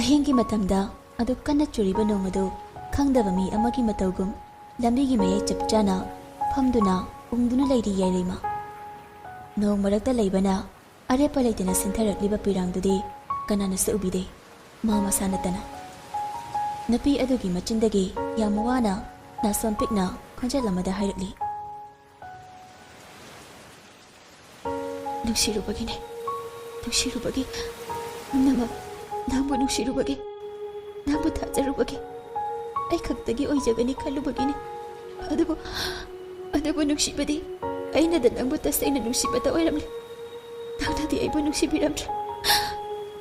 ꯑꯍꯤꯡꯒꯤ ꯃꯇꯝꯗ ꯑꯗꯨ ꯀꯟꯅ ꯆꯨꯔꯤꯕ ꯅꯣꯡ ꯑꯗꯨ ꯈꯪꯗꯕ ꯃꯤ ꯑꯃꯒꯤ ꯃꯇꯧꯒꯨꯝ ꯂꯝꯕꯤꯒꯤ ꯃꯌꯥꯏ ꯆꯞ ꯆꯥꯅ ꯐꯝꯗꯨꯅ ꯎꯪꯗꯨꯅ ꯂꯩꯔꯤ ꯌꯥꯏꯔꯩꯃ꯫ ꯅꯣꯡ ꯃꯔꯛꯇ ꯂꯩꯕꯅ ꯑꯔꯦꯞꯄ ꯂꯩꯇꯅ ꯁꯤꯟꯊꯔꯛꯂꯤꯕ ꯄꯤꯔꯥꯡꯗꯨꯗꯤ ꯀꯅꯥꯅꯁꯨ ꯎꯕꯤꯗꯦ, ꯃꯥ ꯃꯁꯥ ꯅꯠꯇꯅ꯫ ꯅꯨꯄꯤ ꯑꯗꯨꯒꯤ ꯃꯆꯤꯟꯗꯒꯤ ꯌꯥꯝ ꯋꯥꯅ ꯅꯥꯁꯣꯟ ꯄꯤꯛꯅ ꯈꯣꯟꯖꯦꯜ ꯑꯃꯗ ꯍꯥꯏꯔꯛꯂꯤ, ꯅꯨꯡꯁꯤꯔꯨꯕꯒꯤꯅꯦ, ꯅꯨꯡꯁꯤꯔꯨꯕꯒꯤ, ꯄꯨꯝꯅꯃꯛ ꯅꯪꯕꯨ ꯅꯨꯡꯁꯤꯔꯨꯕꯒꯤ, ꯅꯪꯕꯨ ꯊꯥꯖꯔꯨꯕꯒꯤ, ꯑꯩ ꯈꯛꯇꯒꯤ ꯑꯣꯏꯖꯒꯅꯤ ꯈꯜꯂꯨꯕꯒꯤꯅꯦ꯫ ꯑꯗꯨꯕꯨ ꯅꯨꯡꯁꯤꯕꯗꯤ ꯑꯩꯅꯗ ꯅꯪꯕꯨ ꯇꯁꯦꯡꯅ ꯅꯨꯡꯁꯤꯕꯇ ꯑꯣꯏꯔꯝꯂꯦ꯫ ꯅꯪꯅꯗꯤ ꯑꯩꯕꯨ ꯅꯨꯡꯁꯤꯕꯤꯔꯝꯗ꯭ꯔꯦ꯫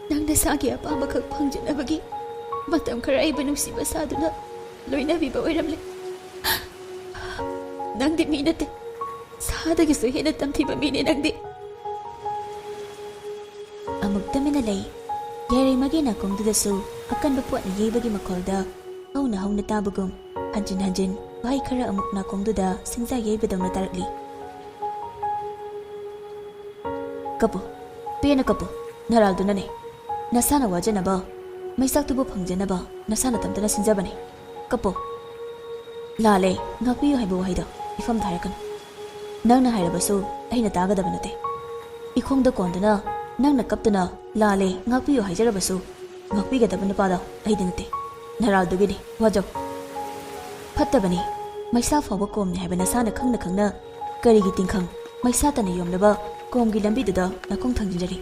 ꯅꯪ ꯅꯁꯥꯒꯤ ꯑꯄꯥꯝꯕꯈꯛ ꯐꯪꯖꯅꯕꯒꯤ ꯃꯇꯝ ꯈꯔ ꯑꯩꯕꯨ ꯅꯨꯡꯁꯤꯕ ꯁꯥꯗꯨꯅ ꯂꯣꯏꯅꯕꯤꯕ ꯑꯣꯏꯔꯝꯂꯦ꯫ ꯅꯪꯗꯤ ꯃꯤ ꯅꯠꯇꯦ, ꯁꯥꯗꯒꯤꯁꯨ ꯍꯦꯟꯅ ꯇꯝꯊꯤꯕ ꯃꯤꯅꯦ ꯅꯪꯗꯤ꯫ ꯑꯃꯨꯛ ꯇꯨꯃꯤꯟꯅ ꯂꯩ꯫ ꯌꯥꯏꯔꯩꯃꯒꯤ ꯅꯥꯀꯣꯡꯗꯨꯗꯁꯨ ꯑꯀꯟꯕ ꯄꯣꯠꯅ ꯌꯩꯕꯒꯤ ꯃꯈꯣꯜꯗ ꯍꯧꯅ ꯍꯧꯅ ꯇꯥꯕꯒꯨꯝ ꯍꯟꯖꯤꯟ ꯍꯟꯖꯤꯟ ꯋꯥꯍꯩ ꯈꯔ ꯑꯃꯨꯛ ꯅꯥꯀꯣꯡꯗꯨꯗ ꯁꯤꯡꯖꯥ ꯌꯩꯕꯗꯧꯅ ꯇꯥꯔꯛꯂꯤ꯫ ꯀꯞꯄꯨ, ꯄꯦꯟꯅ ꯀꯞꯄꯨ, ꯅꯔꯥꯜꯗꯨꯅꯅꯦ꯫ ꯅꯁꯥꯅ ꯋꯥꯖꯅꯕ, ꯃꯩꯁꯥꯛꯇꯨꯕꯨ ꯐꯪꯖꯅꯕ ꯅꯁꯥꯅ ꯇꯝꯇꯅ ꯁꯤꯟꯖꯕꯅꯦ꯫ ꯀꯞꯄꯨ꯫ ꯂꯥꯜꯂꯦ, ꯉꯥꯛꯄꯤꯌꯨ ꯍꯥꯏꯕ ꯋꯥꯍꯩꯗꯣ ꯏꯐꯝꯗ ꯍꯥꯏꯔꯛꯀꯅꯨ꯫ ꯅꯪꯅ ꯍꯥꯏꯔꯕꯁꯨ ꯑꯩꯅ ꯇꯥꯒꯗꯕ ꯅꯠꯇꯦ꯫ ꯏꯈꯣꯡꯗ ꯀꯣꯟꯗꯨꯅ ꯅꯪꯅ ꯀꯞꯇꯨꯅ ꯂꯥꯜꯂꯦ ꯉꯥꯛꯄꯤꯌꯨ ꯍꯥꯏꯖꯔꯕꯁꯨ ꯉꯥꯛꯄꯤꯒꯗꯕ ꯅꯨꯄꯥꯗꯣ ꯑꯩꯗꯤ ꯅꯠꯇꯦ, ꯅꯔꯥꯜꯗꯨꯒꯤꯅꯤ꯫ ꯋꯥꯖꯧ꯫ ꯐꯠꯇꯕꯅꯤ, ꯃꯩꯁꯥ ꯐꯥꯎꯕ ꯀꯣꯝꯅꯤ ꯍꯥꯏꯕ ꯅꯁꯥꯅ ꯈꯪꯅ ꯈꯪꯅ ꯀꯔꯤꯒꯤ ꯇꯤꯡꯈꯪ ꯃꯩꯁꯥ ꯇꯅ ꯌꯣꯝꯂꯕ ꯀꯣꯝꯒꯤ ꯂꯝꯕꯤꯗꯨꯗ ꯅꯥꯈꯣꯡ ꯊꯥꯡꯖꯤꯟꯖꯔꯤ?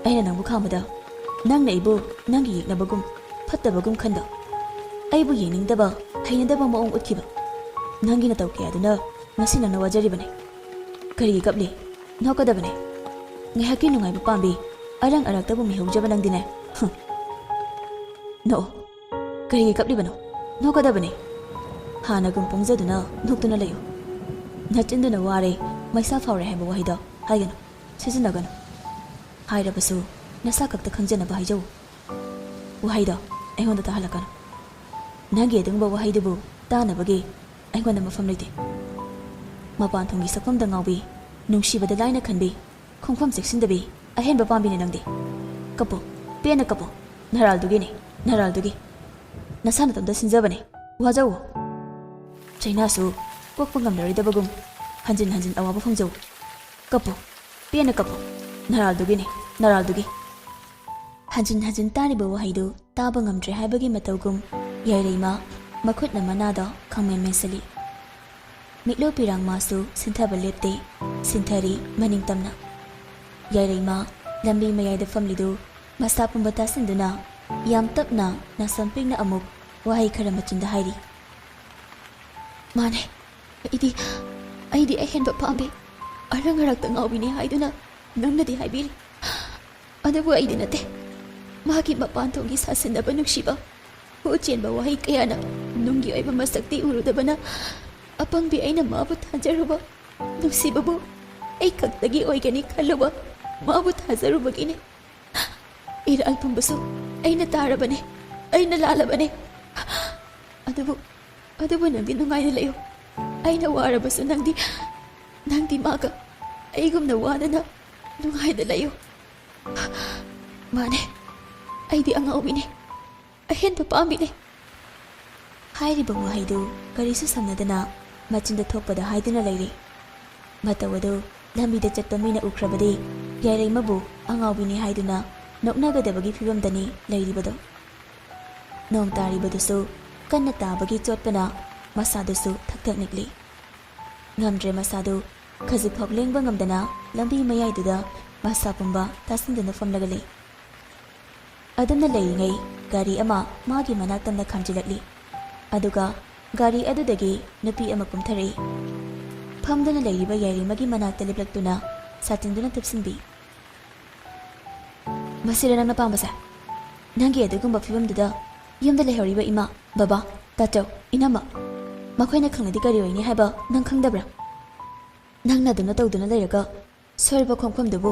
ꯑꯩꯅ ꯅꯪꯕꯨ ꯈꯥꯝꯕꯗ ꯅꯪꯅ ꯑꯩꯕꯨ ꯅꯪꯒꯤ ꯌꯦꯛꯅꯕꯒꯨꯝ ꯐꯠꯇꯕꯒꯨꯝ ꯈꯟꯗ, ꯑꯩꯕꯨ ꯌꯦꯡꯅꯤꯡꯗꯕ ꯍꯩꯅꯗꯕ ꯃꯑꯣꯡ ꯎꯠꯈꯤꯕ ꯅꯪꯒꯤ ꯅꯇꯧ ꯀꯌꯥꯗꯨꯅ ꯉꯁꯤ ꯅꯪꯅ ꯋꯥꯖꯔꯤꯕꯅꯤ꯫ ꯀꯔꯤꯒꯤ ꯀꯞꯂꯤ? ꯅꯣꯛꯀꯗꯕꯅꯦ꯫ ꯉꯥꯏꯍꯥꯛꯀꯤ ꯅꯨꯡꯉꯥꯏꯕ ꯄꯥꯝꯕꯤ ꯑꯔꯪ ꯑꯔꯛꯇꯕꯨ ꯃꯤꯍꯧꯖꯕ ꯅꯪꯗꯤꯅꯦ꯫ ꯅꯣꯛꯑꯣ꯫ ꯀꯔꯤꯒꯤ ꯀꯞꯂꯤꯕꯅꯣ? ꯅꯣꯛꯀꯗꯕꯅꯦ꯫ ꯍꯥꯟꯅꯒꯨꯝ ꯄꯣꯡꯖꯗꯨꯅ ꯅꯣꯛꯇꯨꯅ ꯂꯩꯌꯨ꯫ ꯅꯆꯤꯟꯗꯨꯅ ꯋꯥꯔꯦ, ꯃꯩꯁꯥ ꯐꯥꯎꯔꯦ ꯍꯥꯏꯕ ꯋꯥꯍꯩꯗꯣ ꯍꯥꯏꯒꯅꯨ, ꯁꯤꯖꯤꯟꯅꯒꯅꯨ꯫ ꯍꯥꯏꯔꯕꯁꯨ ꯅꯁꯥ ꯈꯛꯇ ꯈꯪꯖꯅꯕ ꯍꯥꯏꯖꯧ꯫ ꯋꯥꯍꯩꯗꯣ ꯑꯩꯉꯣꯟꯗ ꯇꯥꯍꯜꯂꯛꯀꯅꯨ꯫ ꯅꯪꯒꯤ ꯑꯗꯨꯒꯨꯝꯕ ꯋꯥꯍꯩꯗꯨꯕꯨ ꯇꯥꯅꯕꯒꯤ ꯑꯩꯉꯣꯟꯗ ꯃꯐꯝ ꯂꯩꯇꯦ꯫ ꯃꯄꯥꯟ ꯊꯣꯡꯒꯤ ꯁꯛꯐꯝꯗ ꯉꯥꯎꯕꯤ, ꯅꯨꯡꯁꯤꯕꯗ ꯂꯥꯏꯅ ꯈꯟꯕꯤ, ꯈꯣꯡꯐꯝ ꯆꯦꯛꯁꯤꯟꯗꯕꯤ ꯑꯍꯦꯟꯕ ꯄꯥꯝꯕꯤꯅꯦ ꯅꯪꯗꯤ꯫ ꯀꯞꯄꯨ, ꯄꯦꯟꯅ ꯀꯞꯄꯨ, ꯅꯔꯥꯜꯗꯨꯒꯤꯅꯤ, ꯅꯔꯥꯜꯗꯨꯒꯤ꯫ ꯅꯁꯥ ꯅꯇꯣꯝꯇ ꯁꯤꯟꯖꯕꯅꯦ, ꯋꯥꯖꯧ꯫ ꯆꯩꯅꯥꯁꯨ ꯀꯣꯛꯄ ꯉꯝꯂꯔꯣꯏꯗꯕꯒꯨꯝ ꯍꯟꯖꯤꯟ ꯍꯟꯖꯤꯟ ꯑꯋꯥꯕ ꯐꯣꯡꯖꯧ꯫ ꯀꯞꯄꯨ, ꯄꯦꯟꯅ ꯀꯞꯄꯨ, ꯅꯔꯥꯜꯗꯨꯒꯤꯅꯤ, ꯅꯔꯥꯜꯗꯨꯒꯤ꯫ ꯍꯟꯖꯤꯟ ꯍꯟꯖꯤನ್ ꯇꯥꯔꯤꯕ ꯋꯥꯍꯩꯗꯨ ꯇꯥꯕ ꯉꯝꯗ꯭ꯔꯦ ꯍꯥꯏꯕꯒꯤ ꯃꯇꯧꯒꯨꯝ ꯌꯥꯏꯔꯩꯃ ꯃꯈꯨꯠꯅ ꯃꯅꯥꯗ ꯈꯪꯃꯦꯟ ꯃꯦꯟꯁꯤꯜꯂꯤ꯫ ꯃꯤꯠꯂꯨ ꯄꯤꯔꯥꯡ ꯃꯥꯁꯨ ꯁꯤꯟꯊꯕ ꯂꯦꯞꯇꯦ, ꯁꯤꯟꯊꯔꯤ ꯃꯅꯤꯡ ꯇꯝꯅ꯫ ꯌꯥꯏꯔꯩꯃ ꯂꯝꯕꯤ ꯃꯌꯥꯏꯗ ꯐꯝꯂꯤꯗꯨ ꯃꯁꯥ ꯄꯨꯝꯕ ꯇꯥꯁꯤꯟꯗꯨꯅ ꯌꯥꯝ ꯇꯞꯅ ꯅꯥꯁꯣꯟ ꯄꯤꯛꯅ ꯑꯃꯨꯛ ꯋꯥꯍꯩ ꯈꯔ ꯃꯆꯤꯟꯗ ꯍꯥꯏꯔꯤ꯫ ꯃꯥꯅꯦ, ꯑꯩꯗꯤ ꯑꯍꯦꯟꯕ ꯄꯥꯝꯕꯤ ꯑꯔꯪ ꯑꯔꯛꯇ ꯉꯥꯎꯕꯤꯅꯦ ꯍꯥꯏꯗꯨꯅ ꯅꯪꯅꯗꯤ ꯍꯥꯏꯕꯤꯔꯤ꯫ ꯑꯗꯨꯕꯨ ꯑꯩꯗꯤ ꯅꯠꯇꯦ꯫ ꯃꯥꯒꯤ ꯃꯄꯥꯟ ꯊꯣꯡꯒꯤ ꯁꯥꯁꯤꯟꯅꯕ ꯅꯨꯡꯁꯤꯕ, ꯍꯨ ꯆꯦꯟꯕ ꯋꯥꯍꯩ ꯀꯌꯥꯅ ꯅꯨꯡꯒꯤ ꯑꯣꯏꯕ ꯃꯁꯛꯇꯤ ꯎꯔꯨꯗꯕꯅ ꯑꯄꯪꯕꯤ ꯑꯩꯅ ꯃꯥꯕꯨ ꯊꯥꯖꯔꯨꯕ, ꯅꯨꯡꯁꯤꯕꯕꯨ ꯑꯩ ꯈꯛꯇꯒꯤ ꯑꯣꯏꯒꯅꯤ ꯈꯜꯂꯨꯕ ꯃꯥꯕꯨ ꯊꯥꯖꯔꯨꯕꯒꯤꯅꯤ꯫ ꯏꯔꯥꯜ ꯄꯨꯝꯕꯁꯨ ꯑꯩꯅ ꯇꯥꯔꯕꯅꯦ, ꯑꯩꯅ ꯂꯥꯜꯂꯕꯅꯦ꯫ ꯑꯗꯨꯕꯨ ꯅꯪꯗꯤ ꯅꯨꯡꯉꯥꯏꯅ ꯂꯩꯌꯨ꯫ ꯑꯩꯅ ꯋꯥꯔꯕꯁꯨ ꯅꯪꯗꯤ ꯃꯥꯒ ꯑꯩꯒꯨꯝꯅ ꯋꯥꯗꯅ ꯅꯨꯡꯉꯥꯏꯅ ꯂꯩꯌꯨ꯫ ꯃꯥꯅꯦ, ꯑꯩꯗꯤ ꯑꯉꯥꯎꯕꯤꯅꯦ, ꯑꯍꯦꯟꯕ ꯄꯥꯝꯕꯤꯅꯦ꯫ ꯍꯥꯏꯔꯤꯕ ꯋꯥꯍꯩꯗꯨ ꯀꯔꯤꯁꯨ ꯁꯝꯅꯗꯅ ꯃꯆꯤꯟꯗ ꯊꯣꯛꯄꯗ ꯍꯥꯏꯗꯨꯅ ꯂꯩꯔꯤ꯫ ꯃꯇꯧ ꯑꯗꯨ ꯂꯝꯕꯤꯗ ꯆꯠꯄ ꯃꯤꯅ ꯎꯈ꯭ꯔꯕꯗꯤ ꯌꯥꯏꯔꯩꯃꯕꯨ ꯑꯉꯥꯎꯕꯤꯅꯤ ꯍꯥꯏꯗꯨꯅ ꯅꯣꯛꯅꯒꯗꯕꯒꯤ ꯐꯤꯕꯝꯗꯅꯤ ꯂꯩꯔꯤꯕꯗꯣ꯫ ꯅꯣꯡ ꯇꯥꯔꯤꯕꯗꯨꯁꯨ ꯀꯟꯅ ꯇꯥꯕꯒꯤ ꯆꯣꯠꯄꯅ ꯃꯁꯥꯗꯨꯁꯨ ꯊꯛ ꯅꯤꯛꯂꯤ꯫ ꯉꯝꯗ꯭ꯔꯦ ꯃꯁꯥꯗꯨ ꯈꯖꯤꯛꯐꯥꯎ ꯂꯦꯡꯕ ꯉꯝꯗꯅ ꯂꯝꯕꯤ ꯃꯌꯥꯏꯗꯨꯗ ꯃꯁꯥ ꯄꯨꯝꯕ ꯇꯥꯁꯤꯟꯗꯨꯅ ꯐꯝꯂꯒ ꯂꯩ꯫ ꯑꯗꯨꯝꯅ ꯂꯩꯔꯤꯉꯩ ꯒꯥꯔꯤ ꯑꯃ ꯃꯥꯒꯤ ꯃꯅꯥꯛꯇꯝꯅ ꯈꯥꯝꯖꯤꯜꯂꯛꯂꯤ꯫ ꯑꯗꯨꯒ ꯒꯥꯔꯤ ꯑꯗꯨꯗꯒꯤ ꯅꯨꯄꯤ ꯑꯃ ꯀꯨꯝꯊꯔꯛꯏ꯫ ꯐꯝꯗꯨꯅ ꯂꯩꯔꯤꯕ ꯌꯥꯏꯔꯩꯃꯒꯤ ꯃꯅꯥꯛꯇ ꯂꯦꯞꯂꯛꯇꯨꯅ ꯁꯥꯇꯤꯟꯗꯨꯅ ꯇꯨꯞꯁꯤꯟꯕꯤ꯫ ꯃꯁꯤꯔ ꯅꯪꯅ ꯄꯥꯝꯕꯁꯦ? ꯅꯪꯒꯤ ꯑꯗꯨꯒꯨꯝꯕ ꯐꯤꯕꯝꯗꯨꯗ ꯌꯨꯝꯗ ꯂꯩꯍꯧꯔꯤꯕ ꯏꯃꯥ, ꯕꯕꯥ, ꯇꯥꯆꯧ, ꯏꯅꯝꯃ ꯃꯈꯣꯏꯅ ꯈꯪꯂꯗꯤ ꯀꯔꯤ ꯑꯣꯏꯅꯤ ꯍꯥꯏꯕ ꯅꯪ ꯈꯪꯗꯕ꯭ꯔꯥ? ꯅꯪꯅ ꯑꯗꯨꯅ ꯇꯧꯗꯨꯅ ꯂꯩꯔꯒ ꯁꯣꯏꯔꯕ ꯈꯣꯡꯐꯝꯗꯨꯕꯨ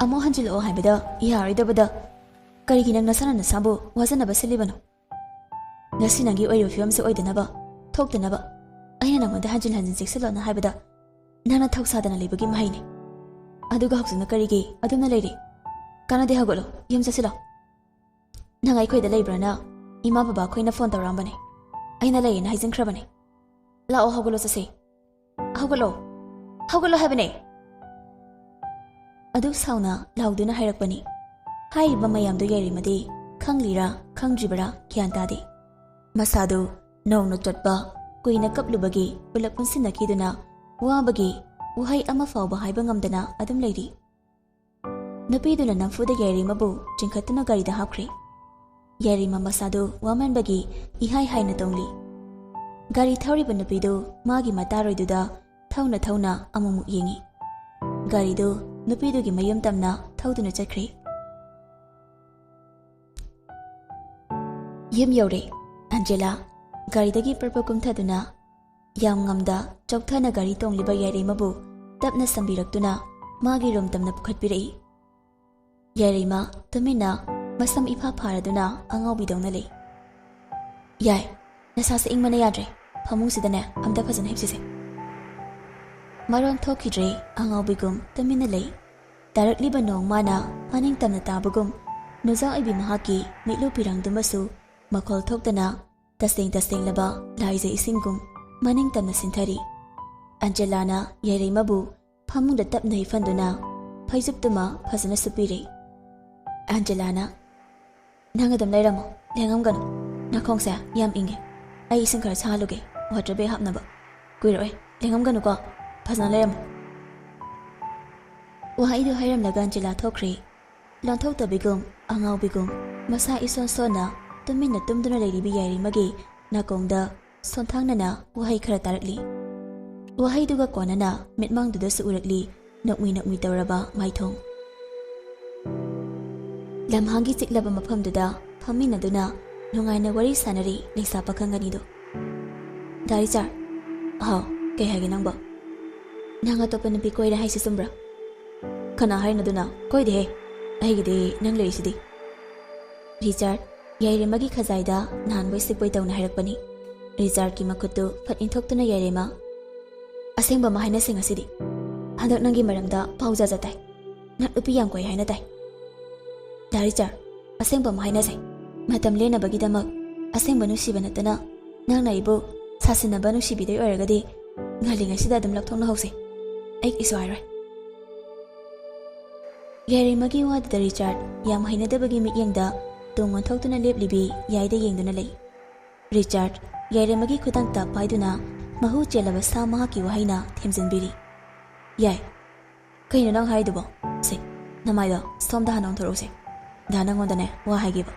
ꯑꯃꯨꯛ ꯍꯟꯖꯤꯜꯂꯛꯑꯣ ꯍꯥꯏꯕꯗ ꯌꯥꯔꯣꯏꯗꯕꯗ ꯀꯔꯤꯒꯤ ꯅꯪ ꯅꯁꯥꯅ ꯅꯁꯥꯕꯨ ꯋꯥꯖꯅꯕ ꯁꯤꯜꯂꯤꯕꯅꯣ? ꯉꯁꯤ ꯅꯪꯒꯤ ꯑꯣꯏꯔꯤꯕ ꯐꯤꯕꯝꯁꯦ ꯑꯣꯏꯗꯅꯕ, ꯊꯣꯛꯇꯅꯕ ꯑꯩꯅ ꯅꯪꯉꯣꯟꯗ ꯍꯟꯖꯤꯟ ꯍꯟꯖꯤꯟ ꯆꯦꯛꯁꯤꯜꯂꯣꯅ ꯍꯥꯏꯕꯗ ꯅꯪꯅ ꯊꯧꯁꯥꯗꯅ ꯂꯩꯕꯒꯤ ꯃꯍꯩꯅꯤ꯫ ꯑꯗꯨꯒ ꯍꯧꯖꯤꯛꯅ ꯀꯔꯤꯒꯤ ꯑꯗꯨꯝꯅ ꯂꯩꯔꯤ? ꯀꯥꯟꯅꯗꯦ, ꯍꯧꯒꯠꯂꯣ, ꯌꯨꯝ ꯆꯠꯁꯤꯜꯂꯣ꯫ ꯅꯪ ꯑꯩꯈꯣꯏꯗ ꯂꯩꯕ꯭ꯔꯥꯅ ꯏꯃꯥ ꯕꯕꯥ ꯑꯩꯈꯣꯏꯅ ꯐꯣꯟ ꯇꯧꯔꯛꯑꯝꯕꯅꯦ ꯑꯩꯅ ꯂꯩꯌꯦꯅ ꯍꯥꯏꯖꯤꯟꯈ꯭ꯔꯕꯅꯦ ꯂꯥꯛꯑꯣ ꯍꯧꯒꯠꯂꯣ ꯆꯠꯁꯦ ꯍꯧꯒꯠꯂꯣ ꯍꯧꯒꯠꯂꯣ ꯍꯥꯏꯕꯅꯦ ꯑꯗꯨ ꯁꯥꯎꯅ ꯂꯥꯎꯗꯨꯅ ꯍꯥꯏꯔꯛꯄꯅꯤ ꯍꯥꯏꯔꯤꯕ ꯃꯌꯥꯝꯗꯨ ꯌꯥꯏꯔꯤꯃꯗꯤ ꯈꯪꯂꯤꯔꯥ ꯈꯪꯗ꯭ꯔꯤꯕꯔꯥ ꯒ꯭ꯌꯥꯟ ꯇꯥꯗꯦ ꯃꯁꯥꯗꯨ ꯅꯧꯅ ꯆꯠꯄ ꯀꯨꯏꯅ ꯀꯞꯂꯨꯕꯒꯤ ꯄꯨꯂꯞ ꯄꯨꯟꯁꯤꯟꯅꯈꯤꯗꯨꯅ ꯋꯥꯕꯒꯤ ꯋꯥꯍꯩ ꯑꯃ ꯐꯥꯎꯕ ꯍꯥꯏꯕ ꯉꯝꯗꯅ ꯑꯗꯨꯝ ꯂꯩꯔꯤ ꯅꯨꯄꯤꯗꯨꯅ ꯅꯝꯐꯨꯗ ꯌꯥꯏꯔꯤꯃꯕꯨ ꯆꯤꯡꯈꯠꯇꯨꯅ ꯒꯥꯔꯤꯗ ꯍꯥꯞꯈ꯭ꯔꯦ ꯌꯥꯏꯔꯤꯃ ꯃꯁꯥꯗꯨ ꯋꯥꯃꯟꯕꯒꯤ ꯏꯍꯥꯏ ꯍꯥꯏꯅ ꯇꯣꯡꯂꯤ ꯒꯥꯔꯤ ꯊꯧꯔꯤꯕ ꯅꯨꯄꯤꯗꯨ ꯃꯥꯒꯤ ꯃꯇꯥꯔꯣꯏꯗꯨꯗ ꯊꯧꯅ ꯊꯧꯅ ꯑꯃꯨꯛꯃꯨꯛ ꯌꯦꯡꯉꯤ ꯒꯥꯔꯤꯗꯨ ꯅꯨꯄꯤꯗꯨꯒꯤ ꯃꯌꯨꯝ ꯇꯝꯅ ꯊꯧꯗꯨꯅ ꯆꯠꯈ꯭ꯔꯦ ꯌꯨꯝ ꯌꯧꯔꯦ ꯑꯟꯖꯦꯂꯥ ꯒꯥꯔꯤꯗꯒꯤ ꯄꯔꯄ ꯀꯨꯝꯊꯗꯨꯅ ꯌꯥꯝ ꯉꯝꯗ ꯆꯧꯊꯅ ꯒꯥꯔꯤ ꯇꯣꯡꯂꯤꯕ ꯌꯥꯏꯔꯤꯃꯕꯨ ꯇꯞꯅ ꯁꯝꯕꯤꯔꯛꯇꯨꯅ ꯃꯥꯒꯤ ꯔꯨꯝ ꯇꯝꯅ ꯄꯨꯈꯠꯄꯤꯔꯛꯏ ꯌꯥꯏꯔꯤꯃ ꯇꯨꯃꯤꯟꯅ ꯃꯁꯝ ꯏꯐꯥ ꯐꯥꯔꯗꯨꯅ ꯑꯉꯥꯎꯕꯤꯗꯧꯅ ꯂꯩ ꯌꯥꯏ ꯅꯁꯥꯁꯦ ꯏꯪꯕꯅ ꯌꯥꯗ꯭ꯔꯦ ꯐꯃꯨꯡꯁꯤꯗꯅꯦ ꯑꯝꯇ ꯐꯖꯅ ꯍꯤꯞꯁꯤꯁꯦ ꯃꯔꯣꯟ ꯊꯣꯛꯈꯤꯗ꯭ꯔꯦ ꯑꯉꯥꯎꯕꯤꯒꯨꯝ ꯇꯨꯃꯤꯟꯅ ꯂꯩ ꯇꯥꯔꯛꯂꯤꯕ ꯅꯣꯡ ꯃꯥꯅ ꯃꯅꯤꯡ ꯇꯝꯅ ꯇꯥꯕꯒꯨꯝ ꯅꯨꯖꯥ ꯑꯣꯏꯕꯤ ꯃꯍꯥꯛꯀꯤ ꯃꯤꯠꯂꯨ ꯄꯤꯔꯥꯡꯗꯨꯃꯁꯨ ꯃꯈꯣꯜ ꯊꯣꯛꯇꯅ ꯇꯁꯦꯡ ꯇꯁꯦꯡꯂꯕ ꯂꯥꯏꯖ ꯏꯁꯤꯡꯒꯨꯝ ꯃꯅꯤꯡ ꯇꯝꯅ ꯁꯤꯟꯊꯔꯤ ꯑꯟꯖꯦꯂꯥꯅ ꯌꯥꯏꯔꯤꯃꯕꯨ ꯐꯃꯨꯡꯗ ꯇꯞꯅ ꯍꯤꯞꯍꯟꯗꯨꯅ ꯐꯩꯖꯨꯞꯇꯨꯃ ꯐꯖꯅ ꯁꯨꯞꯄꯤꯔꯦ ꯑꯟꯖꯦꯂꯥꯅ ꯅꯪ ꯑꯗꯨꯝ ꯂꯩꯔꯝꯃꯣ ꯂꯦꯡꯉꯝꯒꯅꯨ ꯅꯈꯣꯡꯁꯦ ꯌꯥꯝ ꯏꯪꯉꯦ ꯑꯩ ꯏꯁꯤꯡ ꯈꯔ ꯁꯥꯍꯜꯂꯨꯒꯦ ꯋꯥꯇꯔ ꯕꯦഗ് ꯍꯥꯞꯅꯕ ꯀꯨꯏꯔꯛꯑꯣꯏ ꯂꯦꯡꯉꯝꯒꯅꯨꯀꯣ ꯐꯖꯅ ꯂꯩꯔꯝꯃꯣ ꯋꯥꯍꯩꯗꯨ ꯍꯥꯏꯔꯝꯂꯒ ꯑꯟꯖꯦꯂꯥ ꯊꯣꯛꯈ꯭ꯔꯦ ꯂꯣꯟꯊꯣꯛꯇꯕꯤꯒꯨꯝ ꯑꯉꯥꯎꯕꯤꯒꯨꯝ ꯃꯁꯥ ꯏꯁꯣꯟ ꯁꯣꯟꯅ ꯇꯨꯃꯤꯟꯅ ꯇꯨꯝꯗꯨꯅ ꯂꯩꯔꯤꯕ ꯌꯥꯏꯔꯤꯃꯒꯤ ꯅꯥꯀꯣꯡꯗ ꯁꯣꯟꯊꯥꯡꯅꯅ ꯋꯥꯍꯩ ꯈꯔ ꯇꯥꯔꯛꯂꯤ ꯋꯥꯍꯩꯗꯨꯒ ꯀꯣꯟꯅꯅ ꯃꯤꯠꯃꯥꯡꯗꯨꯗꯁꯨ ꯎꯔꯛꯂꯤ ꯅꯣꯛꯃꯤ ꯅꯣꯛꯃꯤ ꯇꯧꯔꯕ ꯃꯥꯏꯊꯣꯡ ꯂꯝꯍꯥꯡꯒꯤ ꯆꯤꯛꯂꯕ ꯃꯐꯝꯗꯨꯗ ꯐꯝꯃꯤꯟꯅꯗꯨꯅ ꯅꯨꯡꯉꯥꯏꯅ ꯋꯥꯔꯤ ꯁꯥꯟꯅꯔꯤ ꯂꯩꯁꯥ ꯄꯥꯈꯪ ꯑꯅꯤꯗꯨ ꯗꯥꯔꯤꯆꯥꯔ ꯑꯍꯥꯎ ꯀꯩ ꯍꯥꯏꯒꯦ ꯅꯪꯕꯣ ꯅꯪ ꯑꯇꯣꯞꯄ ꯅꯨꯄꯤ ꯀꯣꯏꯔꯦ ꯍꯥꯏꯁꯤ ꯆꯨꯝꯕ꯭ꯔꯥ ꯀꯅꯥ ꯍꯥꯏꯅꯣꯗꯨꯅ ꯀꯣꯏꯗꯦꯍꯦ ꯑꯩꯒꯤꯗꯤ ꯅꯪ ꯂꯩꯔꯤꯁꯤꯗꯤ ꯔꯤꯆꯥꯔꯗ ꯌꯥꯏꯔꯦꯝꯃꯒꯤ ꯈꯖꯥꯏꯗ ꯅꯍꯥꯟꯕꯣꯏ ꯁꯤꯛꯄꯣꯏ ꯇꯧꯅ ꯍꯥꯏꯔꯛꯄꯅꯤ ꯔꯤꯆꯥꯔꯗꯀꯤ ꯃꯈꯨꯠꯇꯨ ꯐꯠ ꯏꯟꯊꯣꯛꯇꯨꯅ ꯌꯥꯏꯔꯦꯝꯃ ꯑꯁꯦꯡꯕ ꯑꯃ ꯍꯥꯏꯅꯁꯤ ꯉꯁꯤꯗꯤ ꯍꯟꯗꯛ ꯅꯪꯒꯤ ꯃꯔꯝꯗ ꯄꯥꯎ ꯖꯥꯖ ꯇꯥꯏ ꯅꯪ ꯅꯨꯄꯤ ꯌꯥꯝ ꯀꯣꯏ ꯍꯥꯏꯅ ꯇꯥꯏ ꯗꯥꯔꯤꯆꯥꯔ ꯑꯁꯦꯡꯕ ꯑꯃ ꯍꯥꯏꯅꯁꯦ ꯃꯇꯝ ꯂꯦꯟꯅꯕꯒꯤꯗꯃꯛ ꯑꯁꯦꯡꯕ ꯅꯨꯡꯁꯤꯕ ꯅꯠꯇꯅ ꯅꯪꯅ ꯑꯩꯕꯨ ꯁꯥꯁꯤꯟꯅꯕ ꯅꯨꯡꯁꯤꯕꯤꯗꯣꯏ ꯑꯣꯏꯔꯒꯗꯤ ꯉꯜꯂꯤꯉꯩꯁꯤꯗ ꯑꯗꯨꯝ ꯂꯧꯊꯣꯛꯅꯍꯧꯁꯦ ꯑꯩ ꯀꯩꯁꯨ ꯍꯥꯏꯔꯣꯏ ꯌꯥꯏꯔꯦꯝꯃꯒꯤ ꯋꯥꯗꯨꯗ ꯔꯤꯆꯥꯔꯗ ꯌꯥꯝ ꯍꯩꯅꯗꯕꯒꯤ ꯃꯤꯠꯌꯦꯡꯗ ꯇꯨꯡ ꯑꯣꯟꯊꯣꯛꯇꯨꯅ ꯂꯦꯞꯂꯤꯕꯤ ꯌꯥꯏꯗ ꯌꯦꯡꯗꯨꯅ ꯂꯩ ꯔꯤꯆꯥꯔꯗ ꯌꯥꯏꯔꯦꯝꯃꯒꯤ ꯈꯨꯗꯥꯡꯇ ꯄꯥꯏꯗꯨꯅ ꯃꯍꯨ ꯆꯦꯜꯂꯕ ꯁꯥ ꯃꯍꯥꯛꯀꯤ ꯋꯥꯍꯩꯅ ꯊꯦꯝꯖꯤꯟꯕꯤꯔꯤ ꯌꯥꯏ ꯀꯩꯅꯣ ꯅꯪ ꯍꯥꯏꯗꯨꯕꯣ ꯁꯦ ꯅꯃꯥꯏꯗꯣ ꯁꯣꯝꯗ ꯍꯥꯟꯅ ꯑꯣꯟꯊꯣꯔꯛꯎꯁꯦ ꯗꯥ ꯅꯪꯉꯣꯟꯗꯅꯦ ꯋꯥ ꯍꯥꯏꯒꯦꯕ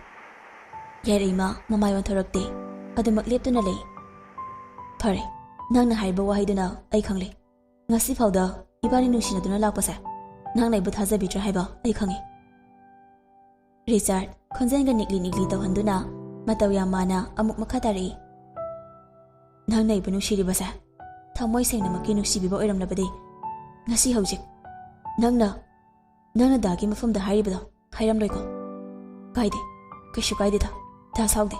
ꯌꯥꯏꯔꯦꯝꯃ ꯃꯃꯥꯏ ꯑꯣꯟꯊꯣꯔꯛꯇꯦ ꯑꯗꯨꯃꯛ ꯂꯦꯞꯇꯨꯅ ꯂꯩ ꯐꯔꯦ ꯅꯪꯅ ꯍꯥꯏꯔꯤꯕ ꯋꯥꯍꯩꯗꯨꯅ ꯑꯩ ꯈꯪꯂꯦ ꯉꯁꯤ ꯐꯥꯎꯗ ꯏꯕꯥꯅꯤ ꯅꯨꯡꯁꯤꯅꯗꯨꯅ ꯂꯥꯛꯄꯁꯦ ꯅꯪꯅ ꯑꯩꯕꯨ ꯊꯥꯖꯕꯤꯗ꯭ꯔꯦ ꯍꯥꯏꯕ ꯑꯩ ꯈꯪꯉꯤ ꯔꯤꯆꯥꯔꯗ ꯈꯣꯟꯖꯦꯜꯒ ꯅꯤꯛꯂꯤ ꯅꯤꯛꯂꯤ ꯇꯧꯍꯟꯗꯨꯅ ꯃꯇꯧ ꯌꯥꯝ ꯃꯥꯅ ꯑꯃꯨꯛ ꯃꯈꯥ ꯇꯥꯔꯛꯏ ꯅꯪꯅ ꯑꯩꯕꯨ ꯅꯨꯡꯁꯤꯔꯤꯕꯁꯦ ꯊꯃꯣꯏ ꯁꯦꯡꯅꯃꯛꯀꯤ ꯅꯨꯡꯁꯤꯕꯤꯕ ꯑꯣꯏꯔꯝꯂꯕꯗꯤ ꯉꯁꯤ ꯍꯧꯖꯤꯛ ꯅꯪꯅ ꯗꯥꯒꯤ ꯃꯐꯝꯗ ꯍꯥꯏꯔꯤꯕꯗꯣ ꯍꯥꯏꯔꯝꯂꯣꯏꯀꯣ ꯀꯥꯏꯗꯦ ꯀꯩꯁꯨ ꯀꯥꯏꯗꯦꯗ ꯗꯥ ꯁꯥꯎꯗꯦ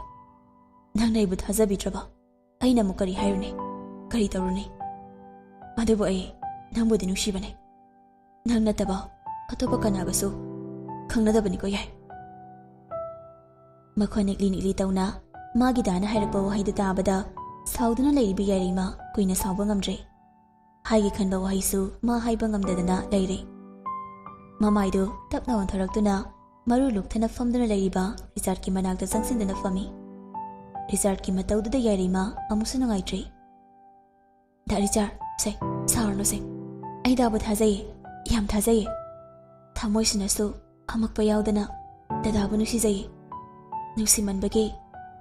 ꯅꯪꯅ ꯑꯩꯕꯨ ꯊꯥꯖꯕꯤꯗ꯭ꯔꯕ ꯑꯩꯅ ꯑꯃꯨꯛ ꯀꯔꯤ ꯍꯥꯏꯔꯨꯅꯤ ꯀꯔꯤ ꯇꯧꯔꯨꯅꯤ ꯑꯗꯨꯕꯨ ꯑꯩ ꯅꯪꯕꯨꯗꯤ ꯅꯨꯡꯁꯤꯕꯅꯦ ꯅꯪ ꯅꯠꯇꯕ ꯑꯇꯣꯞꯄ ꯀꯅꯥꯒꯁꯨ ꯈꯪꯅꯗꯕꯅꯤꯀꯣ ꯌꯥꯏ ꯃꯈꯣꯟ ꯅꯤꯛꯂꯤ ꯅꯤꯛꯂꯤ ꯇꯧꯅ ꯃꯥꯒꯤ ꯗꯥꯅ ꯍꯥꯏꯔꯛꯄ ꯋꯥꯍꯩꯗꯨ ꯇꯥꯕꯗ ꯁꯥꯎꯗꯨꯅ ꯂꯩꯔꯤꯕ ꯌꯥꯏꯔꯤꯃ ꯀꯨꯏꯅ ꯁꯥꯎꯕ ꯉꯝꯗ꯭ꯔꯦ ꯍꯥꯏꯒꯦ ꯈꯟꯕ ꯋꯥꯍꯩꯁꯨ ꯃꯥ ꯍꯥꯏꯕ ꯉꯝꯗꯗꯅ ꯂꯩꯔꯦ ꯃꯃꯥꯏꯗꯨ ꯇꯞꯅ ꯑꯣꯟꯊꯣꯔꯛꯇꯨꯅ ꯃꯔꯨ ꯂꯨꯞꯊꯅ ꯐꯝꯗꯨꯅ ꯂꯩꯔꯤꯕ ꯔꯤꯆꯥꯔꯗꯀꯤ ꯃꯅꯥꯛꯇ ꯆꯪꯁꯤꯟꯗꯨꯅ ꯐꯝꯃꯤ ꯔꯤꯆꯥꯔꯗꯀꯤ ꯃꯇꯧꯗꯨꯗ ꯌꯥꯏꯔꯤꯃ ꯑꯃꯨꯛꯁꯨ ꯅꯨꯡꯉꯥꯏꯇ꯭ꯔꯦ ꯗꯥ ꯔꯤꯆꯥꯔꯗ ꯁꯦ ꯁꯥꯎꯔꯅꯨꯁꯦ ꯑꯩ ꯗꯥꯕꯨ ꯊꯥꯖꯩꯌꯦ ꯌꯥꯝ ꯊꯥꯖꯩꯌꯦ ꯊꯃꯣꯏꯁꯤꯅꯁꯨ ꯑꯃꯛꯄ ꯌꯥꯎꯗꯅ ꯗꯗꯥꯕꯨ ꯅꯨꯡꯁꯤꯖꯩꯌꯦ ꯅꯨꯡꯁꯤꯃꯟꯕꯒꯤ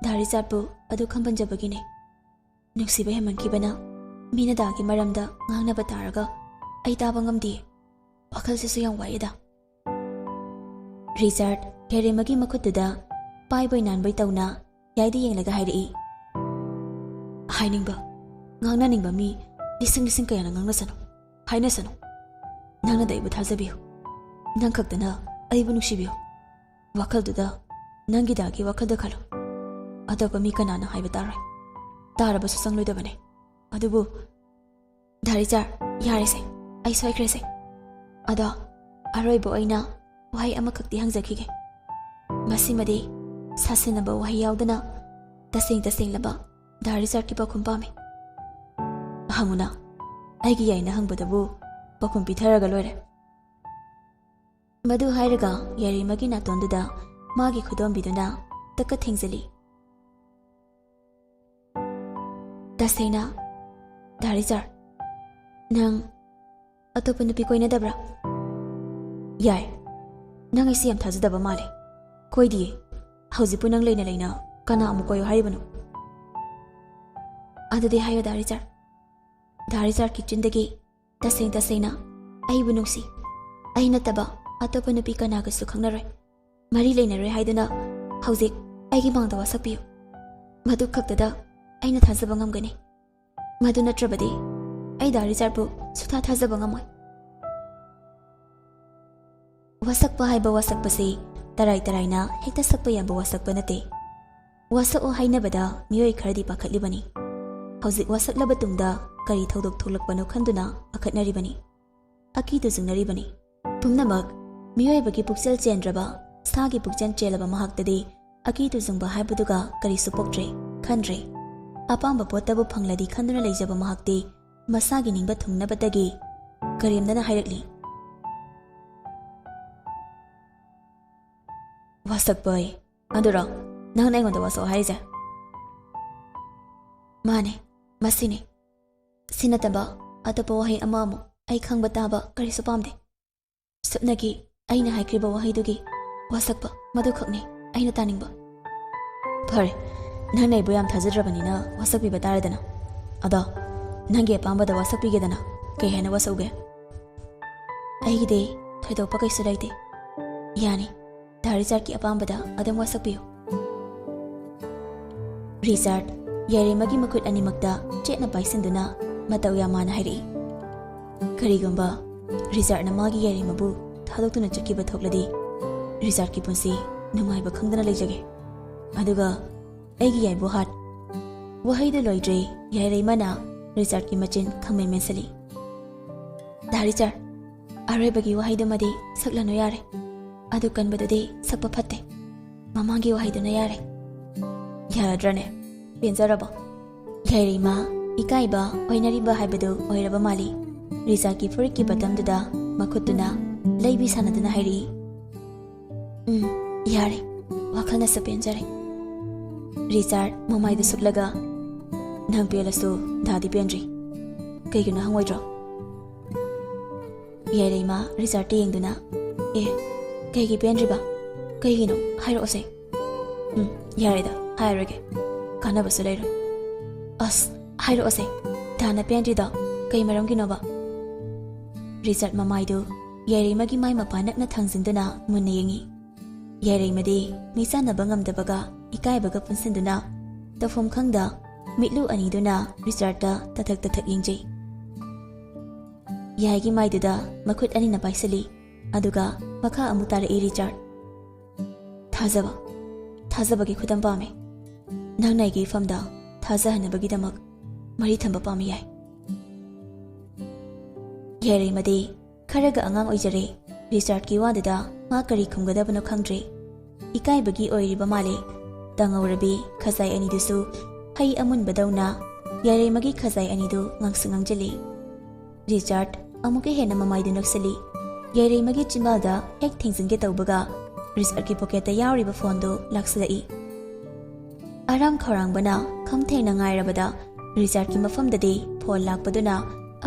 ꯗꯥ ꯔꯤꯆꯥꯔꯗꯄꯨ ꯑꯗꯨ ꯈꯪꯍꯟꯖꯕꯒꯤꯅꯦ ꯅꯨꯡꯁꯤꯕ ꯍꯦꯟꯃꯟꯈꯤꯕꯅ ꯃꯤꯅ ꯗꯥꯒꯤ ꯃꯔꯝꯗ ꯉꯥꯡꯅꯕ ꯇꯥꯔꯒ ꯑꯩ ꯇꯥꯕ ꯉꯝꯗꯦ ꯋꯥꯈꯜꯁꯤꯁꯨ ꯌꯥꯝ ꯋꯥꯏꯌꯦꯗ ꯔꯤꯆꯥꯔꯗ ꯌꯥꯏꯔꯦꯝꯃꯒꯤ ꯃꯈꯨꯠꯇꯨꯗ ꯄꯥꯏꯕꯣꯏ ꯅꯥꯟꯕꯣꯏ ꯇꯧꯅ ꯌꯥꯏꯗ ꯌꯦꯡꯂꯒ ꯍꯥꯏꯔꯛꯏ ꯍꯥꯏꯅꯤꯡꯕ ꯉꯥꯡꯅꯅꯤꯡꯕ ꯃꯤ ꯂꯤꯁꯤꯡ ꯂꯤꯁꯤꯡ ꯀꯌꯥꯅ ꯉꯥꯡꯅꯁꯅꯨ ꯍꯥꯏꯅꯁꯅꯨ ꯅꯪꯅ ꯑꯩꯕꯨ ꯊꯥꯖꯕꯤꯌꯨ ꯅꯪ ꯈꯛꯇꯅ ꯑꯩꯕꯨ ꯅꯨꯡꯁꯤꯕꯤꯌꯨ ꯋꯥꯈꯜꯗꯨꯗ ꯅꯪꯒꯤ ꯗꯥꯒꯤ ꯋꯥꯈꯜꯗ ꯈꯜꯂꯨ ꯑꯇꯣꯞꯄ ꯃꯤ ꯀꯅꯥꯅ ꯍꯥꯏꯕ ꯇꯥꯔꯣꯏ ꯇꯥꯔꯕꯁꯨ ꯆꯪꯂꯣꯏꯗꯕꯅꯦ ꯑꯗꯨꯕꯨ ꯗꯥ ꯔꯤꯆꯥꯔꯗ ꯌꯥꯔꯦꯁꯦ ꯑꯩ ꯁꯣꯏꯈ꯭ꯔꯦꯁꯦ ꯑꯗꯣ ꯑꯔꯣꯏꯕ ꯑꯣꯏꯅ ꯋꯥꯍꯩ ꯑꯃꯈꯛꯇꯤ ꯍꯪꯖꯈꯤꯒꯦ ꯃꯁꯤꯃꯗꯤ ꯁꯥꯁꯤꯟꯅꯕ ꯋꯥꯍꯩ ꯌꯥꯎꯗꯅ ꯇꯁꯦꯡꯂꯕ ꯗꯥ ꯔꯤꯆꯥꯔꯗꯀꯤ ꯄꯥꯎꯈꯨꯝ ꯄꯥꯝꯃꯤ꯫ ꯍꯪꯉꯨꯅ, ꯑꯩꯒꯤ ꯌꯥꯏꯅ ꯍꯪꯕꯗꯕꯨ ꯄꯥꯎꯈꯨꯝ ꯄꯤꯊꯔꯒ ꯂꯣꯏꯔꯦ꯫ ꯃꯗꯨ ꯍꯥꯏꯔꯒ ꯌꯥꯏꯔꯤꯃꯒꯤ ꯅꯥꯇꯣꯟꯗꯨꯗ ꯃꯥꯒꯤ ꯈꯨꯗꯣꯝꯕꯤꯗꯨꯅ ꯇꯛꯀ ꯊꯦꯡꯖꯤꯜꯂꯤ꯫ ꯇꯁꯦꯡꯅ ꯗꯥ ꯔꯤꯆꯥꯔꯗ, ꯅꯪ ꯑꯇꯣꯞꯄ ꯅꯨꯄꯤ ꯀꯣꯏꯅꯗꯕ꯭ꯔꯥ? ꯌꯥꯏ, ꯅꯪ ꯑꯩꯁꯤ ꯌꯥꯝ ꯊꯥꯖꯗꯕ ꯃꯥꯜꯂꯦ꯫ ꯀꯣꯏꯗꯤꯌꯦ꯫ ꯍꯧꯖꯤꯛꯄꯨ ꯅꯪ ꯂꯩꯅ ꯀꯅꯥ ꯑꯃꯨꯛ ꯀꯣꯏꯌꯣ ꯍꯥꯏꯔꯤꯕꯅꯣ? ꯑꯗꯨꯗꯤ ꯍꯥꯏꯌꯣ ꯗꯥ ꯔꯤꯆꯥꯔꯗ꯫ ꯗꯥ ꯔꯤꯆꯥꯔꯗꯀꯤ ꯆꯤꯟꯗꯒꯤ ꯇꯁꯦꯡꯅ ꯑꯩꯕꯨ ꯅꯨꯡꯁꯤ, ꯑꯩ ꯅꯠꯇꯕ ꯑꯇꯣꯞꯄ ꯅꯨꯄꯤ ꯀꯅꯥꯒꯁꯨ ꯈꯪꯅꯔꯣꯏ, ꯃꯔꯤ ꯂꯩꯅꯔꯣꯏ ꯍꯥꯏꯗꯨꯅ ꯍꯧꯖꯤꯛ ꯑꯩꯒꯤ ꯃꯥꯡꯗ ꯋꯥꯁꯛꯄꯤꯌꯨ꯫ ꯃꯗꯨ ꯈꯛꯇꯗ ꯑꯩꯅ ꯊꯥꯖꯕ ꯉꯝꯒꯅꯤ꯫ ꯃꯗꯨ ꯅꯠꯇ꯭ꯔꯕꯗꯤ ꯑꯩ ꯗꯥ ꯔꯤꯆꯥꯔꯗꯄꯨ ꯁꯨꯊꯥ ꯊꯥꯖꯕ ꯉꯝꯃꯣꯏ꯫ ꯋꯥꯁꯛꯄ ꯍꯥꯏꯕ ꯋꯥꯁꯛꯄꯁꯤ ꯇꯔꯥꯏꯅ ꯍꯦꯛꯇ ꯁꯛꯄ ꯌꯥꯕ ꯋꯥꯁꯛꯄ ꯅꯠꯇꯦ꯫ ꯋꯥꯁꯛꯑꯣ ꯍꯥꯏꯅꯕꯗ ꯃꯤꯑꯣꯏ ꯈꯔꯗꯤ ꯄꯥꯈꯠꯂꯤꯕꯅꯤ꯫ ꯍꯧꯖꯤꯛ ꯋꯥꯁꯛꯂꯕ ꯇꯨꯡꯗ ꯀꯔꯤ ꯊꯧꯗꯣꯛ ꯊꯣꯛꯂꯛꯄꯅꯣ ꯈꯟꯗꯨꯅ ꯑꯈꯠꯅꯔꯤꯕꯅꯤ, ꯑꯀꯤ ꯇꯨꯖꯨꯡꯅꯔꯤꯕꯅꯤ꯫ ꯄꯨꯝꯅꯃꯛ ꯃꯤꯑꯣꯏꯕꯒꯤ ꯄꯨꯛꯆꯦꯜ ꯆꯦꯟꯗ꯭ꯔꯕ ꯁꯥꯒꯤ ꯄꯨꯛꯆꯦꯜ ꯆꯦꯜꯂꯕ ꯃꯍꯥꯛꯇꯗꯤ ꯑꯀꯤ ꯇꯨꯖꯨꯡꯕ ꯍꯥꯏꯕꯗꯨꯒ ꯀꯔꯤꯁꯨ ꯄꯣꯛꯇ꯭ꯔꯦ, ꯈꯟꯗ꯭ꯔꯦ꯫ ꯑꯄꯥꯝꯕ ꯄꯣꯠꯇꯕꯨ ꯐꯪꯂꯗꯤ ꯈꯟꯗꯨꯅ ꯂꯩꯖꯕ ꯃꯍꯥꯛꯇꯤ ꯃꯁꯥꯒꯤ ꯅꯤꯡꯕ ꯊꯨꯡꯅꯕꯗꯒꯤ ꯀꯔꯦꯝꯅꯅ ꯍꯥꯏꯔꯛꯂꯤ꯫ ꯋꯥꯁꯛꯄ ꯑꯗꯨꯔꯣ ꯅꯪꯅ ꯑꯩꯉꯣꯟꯗ ꯋꯥꯁꯛꯑꯣ ꯍꯥꯏꯔꯤꯁꯦ? ꯃꯥꯅꯦ, ꯃꯁꯤꯅꯤ꯫ ꯁꯤ ꯅꯠꯇꯕ ꯑꯇꯣꯞꯄ ꯋꯥꯍꯩ ꯑꯃ ꯑꯩ ꯈꯪꯕ ꯇꯥꯕ ꯀꯔꯤꯁꯨ ꯄꯥꯝꯗꯦ꯫ ꯁꯨꯞꯅꯒꯤ ꯑꯩꯅ ꯍꯥꯏꯈ꯭ꯔꯤꯕ ꯋꯥꯍꯩꯗꯨꯒꯤ ꯋꯥꯁꯛꯄ ꯃꯗꯨꯈꯛꯅꯤ ꯑꯩꯅ ꯇꯥꯅꯤꯡꯕ꯫ ꯐꯔꯦ, ꯅꯪꯅ ꯑꯩꯕꯨ ꯌꯥꯝ ꯊꯥꯖꯗ꯭ꯔꯕꯅꯤꯅ ꯋꯥꯁꯛꯄꯤꯕ ꯇꯥꯔꯦꯗꯅ꯫ ꯑꯗꯣ ꯅꯪꯒꯤ ꯑꯄꯥꯝꯕꯗ ꯋꯥꯁꯛꯄꯤꯒꯦꯗꯅ꯫ ꯀꯩ ꯍꯥꯏꯅ ꯋꯥꯁꯛꯎꯒꯦ? ꯑꯩꯒꯤꯗꯤ ꯊꯣꯏꯗꯣꯛꯄ ꯀꯩꯁꯨ ꯂꯩꯇꯦ꯫ ꯌꯥꯅꯤ, ꯗꯥ ꯔꯤꯆꯥꯔꯗꯀꯤ ꯑꯄꯥꯝꯕꯗ ꯑꯗꯨꯝ ꯋꯥꯁꯛꯄꯤꯌꯨ꯫ ꯔꯤꯆꯥꯔꯗ ꯌꯥꯏꯔꯤꯃꯒꯤ ꯃꯈꯨꯠ ꯑꯅꯤꯃꯛꯇ ꯆꯦꯠꯅ ꯄꯥꯏꯁꯤꯟꯗꯨꯅ ꯃꯇꯧ ꯌꯥꯝ ꯃꯥꯟꯅ ꯍꯥꯏꯔꯛꯏ꯫ ꯀꯔꯤꯒꯨꯝꯕ ꯔꯤꯆꯥꯔꯗꯅ ꯃꯥꯒꯤ ꯌꯥꯏꯔꯤꯃꯕꯨ ꯊꯥꯗꯣꯛꯇꯨꯅ ꯆꯠꯈꯤꯕ ꯊꯣꯛꯂꯗꯤ ꯔꯤꯆꯥꯔꯗꯀꯤ ꯄꯨꯟꯁꯤ ꯅꯨꯡꯉꯥꯏꯕ ꯈꯪꯗꯅ ꯂꯩꯖꯒꯦ꯫ ꯑꯗꯨꯒ ꯑꯩꯒꯤ ꯌꯥꯏꯕꯨ ꯍꯥꯠ꯫ ꯋꯥꯍꯩꯗꯨ ꯂꯣꯏꯗ꯭ꯔꯤ ꯌꯥꯏꯔꯤꯃꯅ ꯔꯤꯆꯥꯔꯗꯀꯤ ꯃꯆꯤꯟ ꯈꯪꯃꯦꯟ ꯃꯦꯟꯁꯤꯜꯂꯤ꯫ ꯗꯥ ꯔꯤꯆꯥꯔꯗ, ꯑꯔꯣꯏꯕꯒꯤ ꯋꯥꯍꯩꯗꯨꯃꯗꯤ ꯁꯛꯂꯅꯨ ꯌꯥꯔꯦ꯫ ꯑꯗꯨ ꯀꯟꯕꯗꯨꯗꯤ ꯁꯛꯄ ꯐꯠꯇꯦ꯫ ꯃꯃꯥꯡꯒꯤ ꯋꯥꯍꯩꯗꯨꯅ ꯌꯥꯔꯦ꯫ ꯌꯥꯔꯗ꯭ꯔꯅꯦ? ꯄꯦꯟꯖꯔꯕꯣ? ꯌꯥꯏꯔꯤꯃ ꯏꯀꯥꯏꯕ ꯑꯣꯏꯅꯔꯤꯕ ꯍꯥꯏꯕꯗꯨ ꯑꯣꯏꯔꯕ ꯃꯥꯜꯂꯤ꯫ ꯔꯤꯆꯥꯔꯗꯀꯤ ꯐꯨꯔꯤꯠꯀꯤ ꯕꯇꯝꯗꯨꯗ ꯃꯈꯨꯠꯇꯨꯅ ꯂꯩꯕꯤ ꯁꯥꯟꯅꯗꯨꯅ ꯍꯥꯏꯔꯛꯏ꯫ ꯌꯥꯔꯦ, ꯋꯥꯈꯜꯅꯁꯨ ꯄꯦꯟꯖꯔꯦ꯫ ꯔꯤꯆꯥꯔꯗ ꯃꯃꯥꯏꯗꯨ ꯁꯨꯞꯂꯒ, ꯅꯪ ꯄꯦꯜꯂꯁꯨ ꯗꯥꯗꯤ ꯄꯦꯟꯗ꯭ꯔꯤ꯫ ꯀꯩꯒꯤꯅꯣ ꯍꯪꯉꯣꯏꯗ꯭ꯔꯣ? ꯌꯥꯏꯔꯤꯃ ꯔꯤꯆꯥꯔꯗꯇ ꯌꯦꯡꯗꯨꯅ, ꯀꯩꯒꯤ ꯄꯦꯟꯗ꯭ꯔꯤꯕ? ꯀꯩꯒꯤꯅꯣ ꯍꯥꯏꯔꯛꯑꯣꯁꯦ꯫ ꯌꯥꯔꯦꯗ, ꯍꯥꯏꯔꯔꯣꯏꯒꯦ, ꯀꯥꯟꯅꯕꯁꯨ ꯂꯩꯔꯣꯏ꯫ ꯑꯁ, ꯍꯥꯏꯔꯛꯑꯣꯁꯦ, ꯗꯥꯅ ꯄꯦꯟꯗ꯭ꯔꯤꯗꯣ ꯀꯩ ꯃꯔꯝꯒꯤꯅꯣꯕ? ꯔꯤꯆꯥꯔꯗ ꯃꯃꯥꯏꯗꯨ ꯌꯥꯏꯔꯤꯃꯒꯤ ꯃꯥꯏ ꯃꯄꯥ ꯅꯛꯅ ꯊꯥꯡꯖꯤꯟꯗꯨꯅ ꯃꯨꯟꯅ ꯌꯦꯡꯉꯤ꯫ ꯌꯥꯏꯔꯤꯃꯗꯤ ꯃꯤꯆꯥꯟꯅꯕ ꯉꯝꯗꯕꯒ ꯏꯀꯥꯏꯕꯒ ꯄꯨꯟꯁꯤꯟꯗꯨꯅ ꯇꯧꯐꯝ ꯈꯪꯗ ꯃꯤꯠꯂꯨ ꯑꯅꯤꯗꯨꯅ ꯔꯤꯆꯥꯔꯗꯇ ꯇꯊꯛ ꯌꯦꯡꯖꯩ꯫ ꯌꯥꯏꯒꯤ ꯃꯥꯏꯗꯨꯗ ꯃꯈꯨꯠ ꯑꯅꯤꯅ ꯄꯥꯏꯁꯤꯜꯂꯤ, ꯑꯗꯨꯒ ꯃꯈꯥ ꯑꯃꯨꯛ ꯇꯥꯔꯛꯏ ꯔꯤꯆꯥꯔꯗ꯫ ꯊꯥꯖꯕꯒꯤ ꯈꯨꯗꯝ ꯄꯥꯝꯃꯤ꯫ ꯅꯪꯅ ꯑꯩꯒꯤ ꯏꯐꯝꯗ ꯊꯥꯖꯍꯟꯅꯕꯒꯤꯗꯃꯛ ꯃꯔꯤ ꯊꯝꯕ ꯄꯥꯝꯃꯤ ꯌꯥꯏ꯫ ꯌꯥꯏꯔꯤꯃꯗꯤ ꯈꯔꯒ ꯑꯉꯥꯡ ꯑꯣꯏꯖꯔꯦ꯫ ꯔꯤꯆꯥꯔꯗꯀꯤ ꯋꯥꯗꯨꯗ ꯃꯥ ꯀꯔꯤ ꯈꯨꯝꯒꯗꯕꯅꯣ ꯈꯪꯗ꯭ꯔꯦ꯫ ꯏꯀꯥꯏꯕꯒꯤ ꯑꯣꯏꯔꯤꯕ ꯃꯥꯜꯂꯦ꯫ ꯇꯪꯍꯧꯔꯕꯤ ꯈꯖꯥꯏ ꯑꯅꯤꯗꯨꯁꯨ ꯍꯩ ꯑꯃꯨꯟꯕꯗꯧꯅ ꯌꯥꯏꯔꯤꯃꯒꯤ ꯈꯖꯥꯏ ꯑꯅꯤꯗꯨ ꯉꯥꯡꯁꯤꯜꯂꯤ꯫ ꯔꯤꯆꯥꯔꯗ ꯑꯃꯨꯛꯀ ꯍꯦꯟꯅ ꯃꯃꯥꯏꯗꯨ ꯅꯛꯁꯤꯜꯂꯤ꯫ ꯌꯥꯏꯔꯤꯃꯒꯤ ꯆꯤꯝꯕꯥꯜꯗ ꯍꯦꯛ ꯊꯦꯡꯖꯤꯟꯒꯦ ꯇꯧꯕꯒ ꯔꯤꯆꯥꯔꯗꯀꯤ ꯄꯣꯀꯦꯠꯇ ꯌꯥꯎꯔꯤꯕ ꯐꯣꯟꯗꯨ ꯂꯥꯛꯁꯤꯜꯂꯛꯏ꯫ ꯑꯔꯥꯝ ꯈꯧꯔꯥꯡꯕꯅ ꯈꯝꯊꯦꯡꯅ ꯉꯥꯏꯔꯕꯗ ꯔꯤꯆꯥꯔꯗꯀꯤ ꯃꯐꯝꯗꯗꯤ ꯐꯣꯟ ꯂꯥꯛꯄꯗꯨꯅ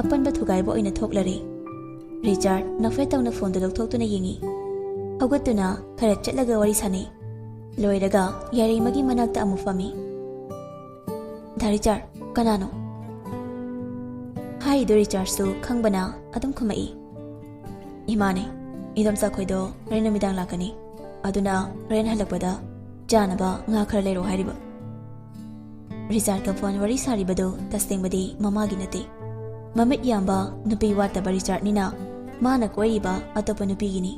ꯑꯄꯟꯕ ꯊꯨꯒꯥꯏꯕ ꯑꯣꯏꯅ ꯊꯣꯛꯂꯔꯦ꯫ ꯔꯤꯆꯥꯔꯗ ꯅꯣꯛꯐꯦꯠ ꯇꯧꯅ ꯐꯣꯟꯗꯨ ꯂꯧꯊꯣꯛꯇꯨꯅ ꯌꯦꯡꯉꯤ꯫ ꯍꯧꯒꯠꯇꯨꯅ ꯈꯔ ꯆꯠꯂꯒ ꯋꯥꯔꯤ ꯁꯥꯟꯅꯩ꯫ ꯂꯣꯏꯔꯒ ꯌꯥꯏꯔꯤꯃꯒꯤ ꯃꯅꯥꯛꯇ ꯑꯃꯨꯛ ꯐꯝꯃꯤ꯫ ꯗꯥ ꯔꯤꯆꯥꯔꯗ, ꯀꯅꯥꯅꯣ? ꯍꯥꯏꯔꯤꯗꯣ ꯔꯤꯆꯥꯔꯗꯁꯨ ꯈꯪꯕꯅ ꯑꯗꯨꯝ ꯈꯨꯝꯃꯛꯏ꯫ ꯏꯃꯥꯅꯦ, ꯏꯗꯣꯝꯆꯥ ꯈꯣꯏꯗꯣ ꯍꯣꯔꯦꯟ ꯅꯨꯃꯤꯗꯥꯡ ꯂꯥꯛꯀꯅꯤ, ꯑꯗꯨꯅ ꯍꯣꯔꯦꯟ ꯍꯜꯂꯛꯄꯗ ꯆꯥꯅꯕ ꯉꯥ ꯈꯔ ꯂꯩꯔꯣ ꯍꯥꯏꯔꯤꯕ꯫ ꯔꯤꯆꯥꯔꯗꯀ ꯐꯣꯟ ꯋꯥꯔꯤ ꯁꯥꯔꯤꯕꯗꯨ ꯇꯁꯦꯡꯕꯗꯤ ꯃꯃꯥꯒꯤ ꯅꯠꯇꯦ꯫ ꯃꯃꯤꯠ ꯌꯥꯝꯕ ꯅꯨꯄꯤ ꯋꯥꯠꯇꯕ ꯔꯤꯆꯥꯔꯗꯅꯤꯅ ꯃꯥꯅ ꯀꯣꯏꯔꯤꯕ ꯑꯇꯣꯞꯄ ꯅꯨꯄꯤꯒꯤꯅꯤ꯫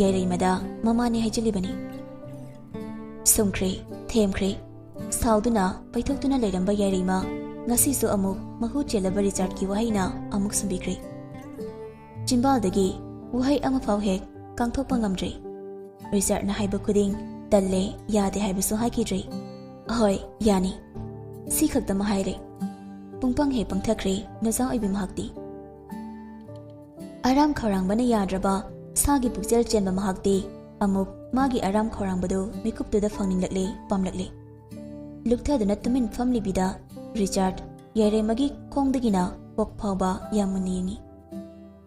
ꯌꯥꯏꯔꯤꯃꯗ ꯃꯃꯥꯅꯤ ꯍꯥꯏꯖꯤꯜꯂꯤꯕꯅꯤ꯫ ꯁꯨꯝꯈ꯭ꯔꯦ, ꯊꯦꯝꯈ꯭ꯔꯦ꯫ ꯁꯥꯎꯗꯨꯅ ꯄꯩꯊꯣꯛꯇꯨꯅ ꯂꯩꯔꯝꯕ ꯌꯥꯏꯔꯤꯃ ꯉꯁꯤꯁꯨ ꯑꯃꯨꯛ ꯃꯍꯨ ꯆꯦꯜꯂꯕ ꯔꯤꯆꯥꯔꯗꯀꯤ ꯋꯥꯍꯩꯅ ꯑꯃꯨꯛ ꯁꯨꯝꯕꯤꯈ꯭ꯔꯦ꯫ ꯆꯤꯝꯕꯥꯜꯗꯒꯤ ꯋꯥꯍꯩ ꯑꯃꯐꯥꯎ ꯍꯦꯛ ꯀꯥꯡꯊꯣꯛꯄ ꯉꯝꯗ꯭ꯔꯦ꯫ ꯔꯤꯆꯥꯔꯗꯅ ꯍꯥꯏꯕ ꯈꯨꯗꯤꯡ तल्ले यादे हाइबसु हाइकिद्रे होय यानी सी खक्तम हाइरे पुंगपंग हे पंगथख्रे नजा ओइबि महक्ति आराम खौरांबना याद्रबा सागी पुक्सेल चेनबा महक्ति अमुक मागी आराम खौरांबदो मिकुपतुदा फंगनिंगलक्ले पामलक्ले लुक्थादुना तुमिन फमलिबिदा रिचार्ड यारेमगी खोंगदगिना पोक फावबा यामुनि यंगी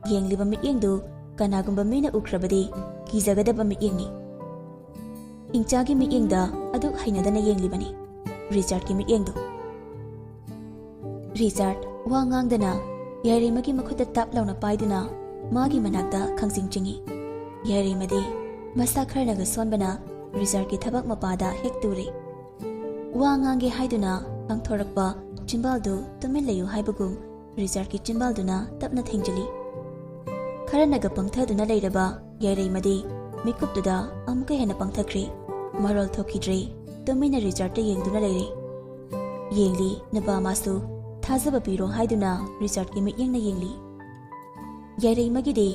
येंगलिबा मिट्येंगदु कनागुंबा मीना उख्रबदि कीजगदबा मिट्येंगनि इंचागी मिट्येंगदा अदु हाइनदना येंगलिबनि रिचार्ड की मिट्येंगदु रिचार्ड वा ngang यारेमगी मखुदा ताप लाउना पाइदुना मागी मनाक्ता खंगसिंग चिंगी यारेमदि मसा खरनगा सोनबना रिचार्ड की थबक मपादा हेक तुरे वा ngange हाइदुना अंगथोरकपा चिंबालदु तुमिन लयु हाइबगुम रिचार्ड की चिंबालदुना तपना थेंजली खरनगा पंगथदुना लेरबा यारेमदि मिकुपतुदा अमुका हेना पंगथख्रे मरोल थोकिद्रे तुमिन रिचार्ड ते येंगदुना लेरे येंगली नबा मासु थाजब पीरो हाइदुना रिचार्ड की मिट्येंगना येंगली यारेमगिदि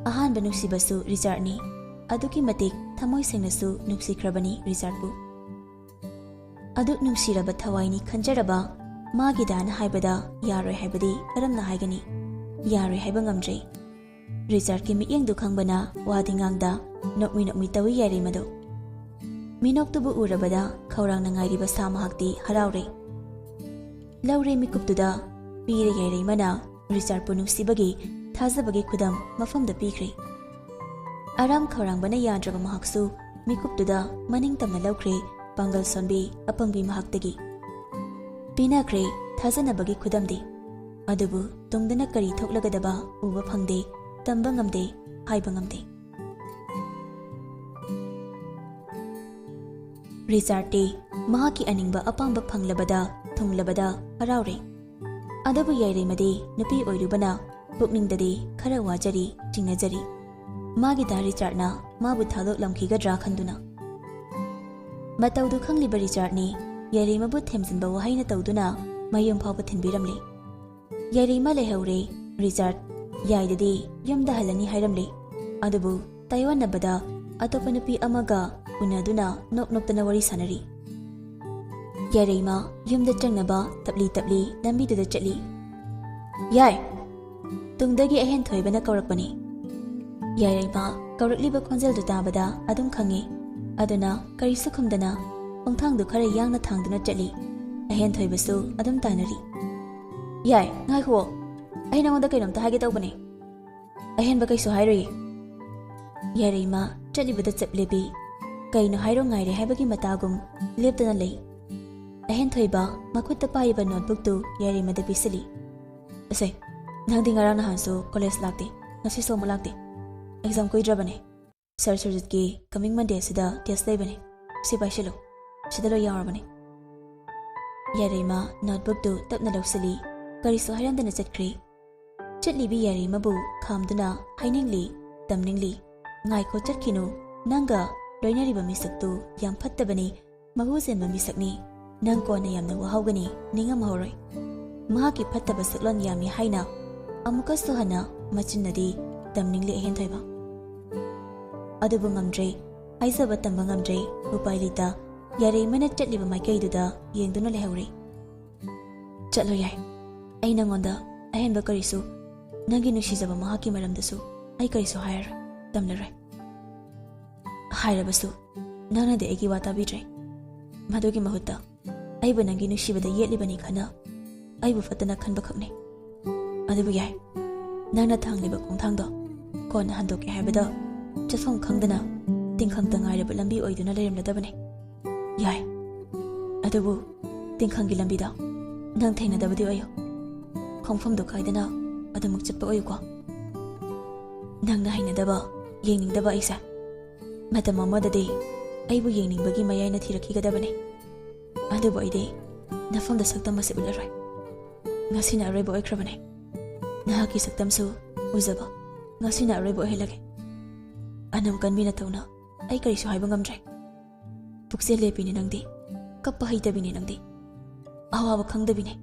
अहानबा नुक्सिबसु रिचार्डनी अदुकी मतिक थमोय सेंगनसु नुक्सिख्रबनी रिचार्डबु अदु नुक्सिरब थवाइनी खंजरबा मागी दान हाइबदा यारोय हाइबदि करमना हाइगनी यारोय हाइबा ngamjre रिचार्ड की मिट्येंगदु खंगबना वादिंगांगदा नोकमी तवि यारेमदो मिनोक्तुबु उरबदा खौरांना ngairiba सामहाक्ति हरावरे लौरे मिकुपतुदा पीरे यारेमना रिचार्ड पु नुक्सिबगी थाजबगी खुदम मफमदा पीख्रे आराम खौरांबना याद्रबा महक्सु मिकुपतुदा मनिंग तमना लौख्रे पांगल सोनबी अपंगबी महक्तगी पीनाख्रे थाजनबगी खुदमदि अदुबु तुंगदना करी थोकलगदबा उबा फंगदे तंबा ngamde हाइबा ngamde रिचार्ड टे महाकी अनिंगबा अपांबा फंगलबदा थुंगलबदा हरावरे अदबु यारेमदि नुपी ओइरुबना पुकनिंगददि खरा वाजरी चिंगनजरी मागी दा रिचार्डना माबु थादोक लमखिगद्रा खंदुना मतौदु खंगलिबा रिचार्डनी यारेमबु थेमजिनबा वहाइना तौदुना मयुम फावबा थिनबिरमले यारेमा लेहौरे रिचार्ड याइददि यमदा हलनी हाइरमले अदुबु ताइवानबदा अतोपा नुपी अमगा उनदुना नोक-नोक्तना वरी सानरी यारेमा यमदा चंगनबा तपली तपली लंबीदुदा चली याय तुंगदगी अहेन थोइबना कौरकपनी यारेमा कौरकलिबा खोंजेलदु ताबदा अदुम खंगे अदुना करिसु खुमदना पंगथांगदु खरा यांगना थांगदुना चली अहेन थोइबसु अदुम तानरी याय ngaikho ai nangonda kainomta hage tawbane ahenba kaisu hairoi yareima chalibada chaplebi kaino hairo ngaire haibagi matagum leptana lei ahen thoiba makutta paiba notebook tu yareima da pisali ase nangdi ngarang na hanso college lakte ngasi so mulakte exam koi drabane sir surjit ki coming monday sida test leibane si paishalo sidalo yarabane yareima notebook tu tapna lawsali karisu hairandana chatkri चटलीबी यारेमबु खामदुना हाइनिंगली तमनिंगली ngaiko chatkinu nanga loinariba misaktu yam phattabani mahuzen misakni nang ko na yamna wahaugani ningam horoi mahaki phattaba saklon yami haina amuka sohana machinnadi tamningli ahen thoiba adubu ngamdre aizaba tamba ngamdre upailita yaremana chatliba maikaiduda yengduna lehore chalo yai aina ngonda ahen ba karisu नंगी नुशीजबा महाकी मरमदसु आई करिसु higher तमलरै हायरबसु नंगना दे एगी वाता बिद्रै मदुगी महुत्ता आइबु नंगी नुशीबदा येलिबनी खना आइबु फतना खनबा खकने अदुबु याय नंगना थांगलिबा खोंथांदो कोना हंदोके हायबदा चफम खंगदना तिंखंगता ngairaba lambi oiduna leremladabane याय अदुबु तिंखंगी लंबिदा नंग थेंगनदबदि OYO खोंफमदो खाइदना अदमुक चप्पा ओयुको नंगना हाइनदबा येंगनिंगदबा ऐसा मतम अमददे आइबु येंगनिंगबगी मयाइना थिरखिगदबने अदुबु आइदे नफमदा सक्तम मसे उलरय ngasiना अरैबो ओइख्रबने नहाकी सक्तमसु उजबा ngasiना अरैबो ओहेलगे अनम कनमिना तौना आई करिसु हाइबा ngamjai पुक्से लेपिने नंगदे कप्पा हाइदबिने नंगदे आवाबा खंगदबिने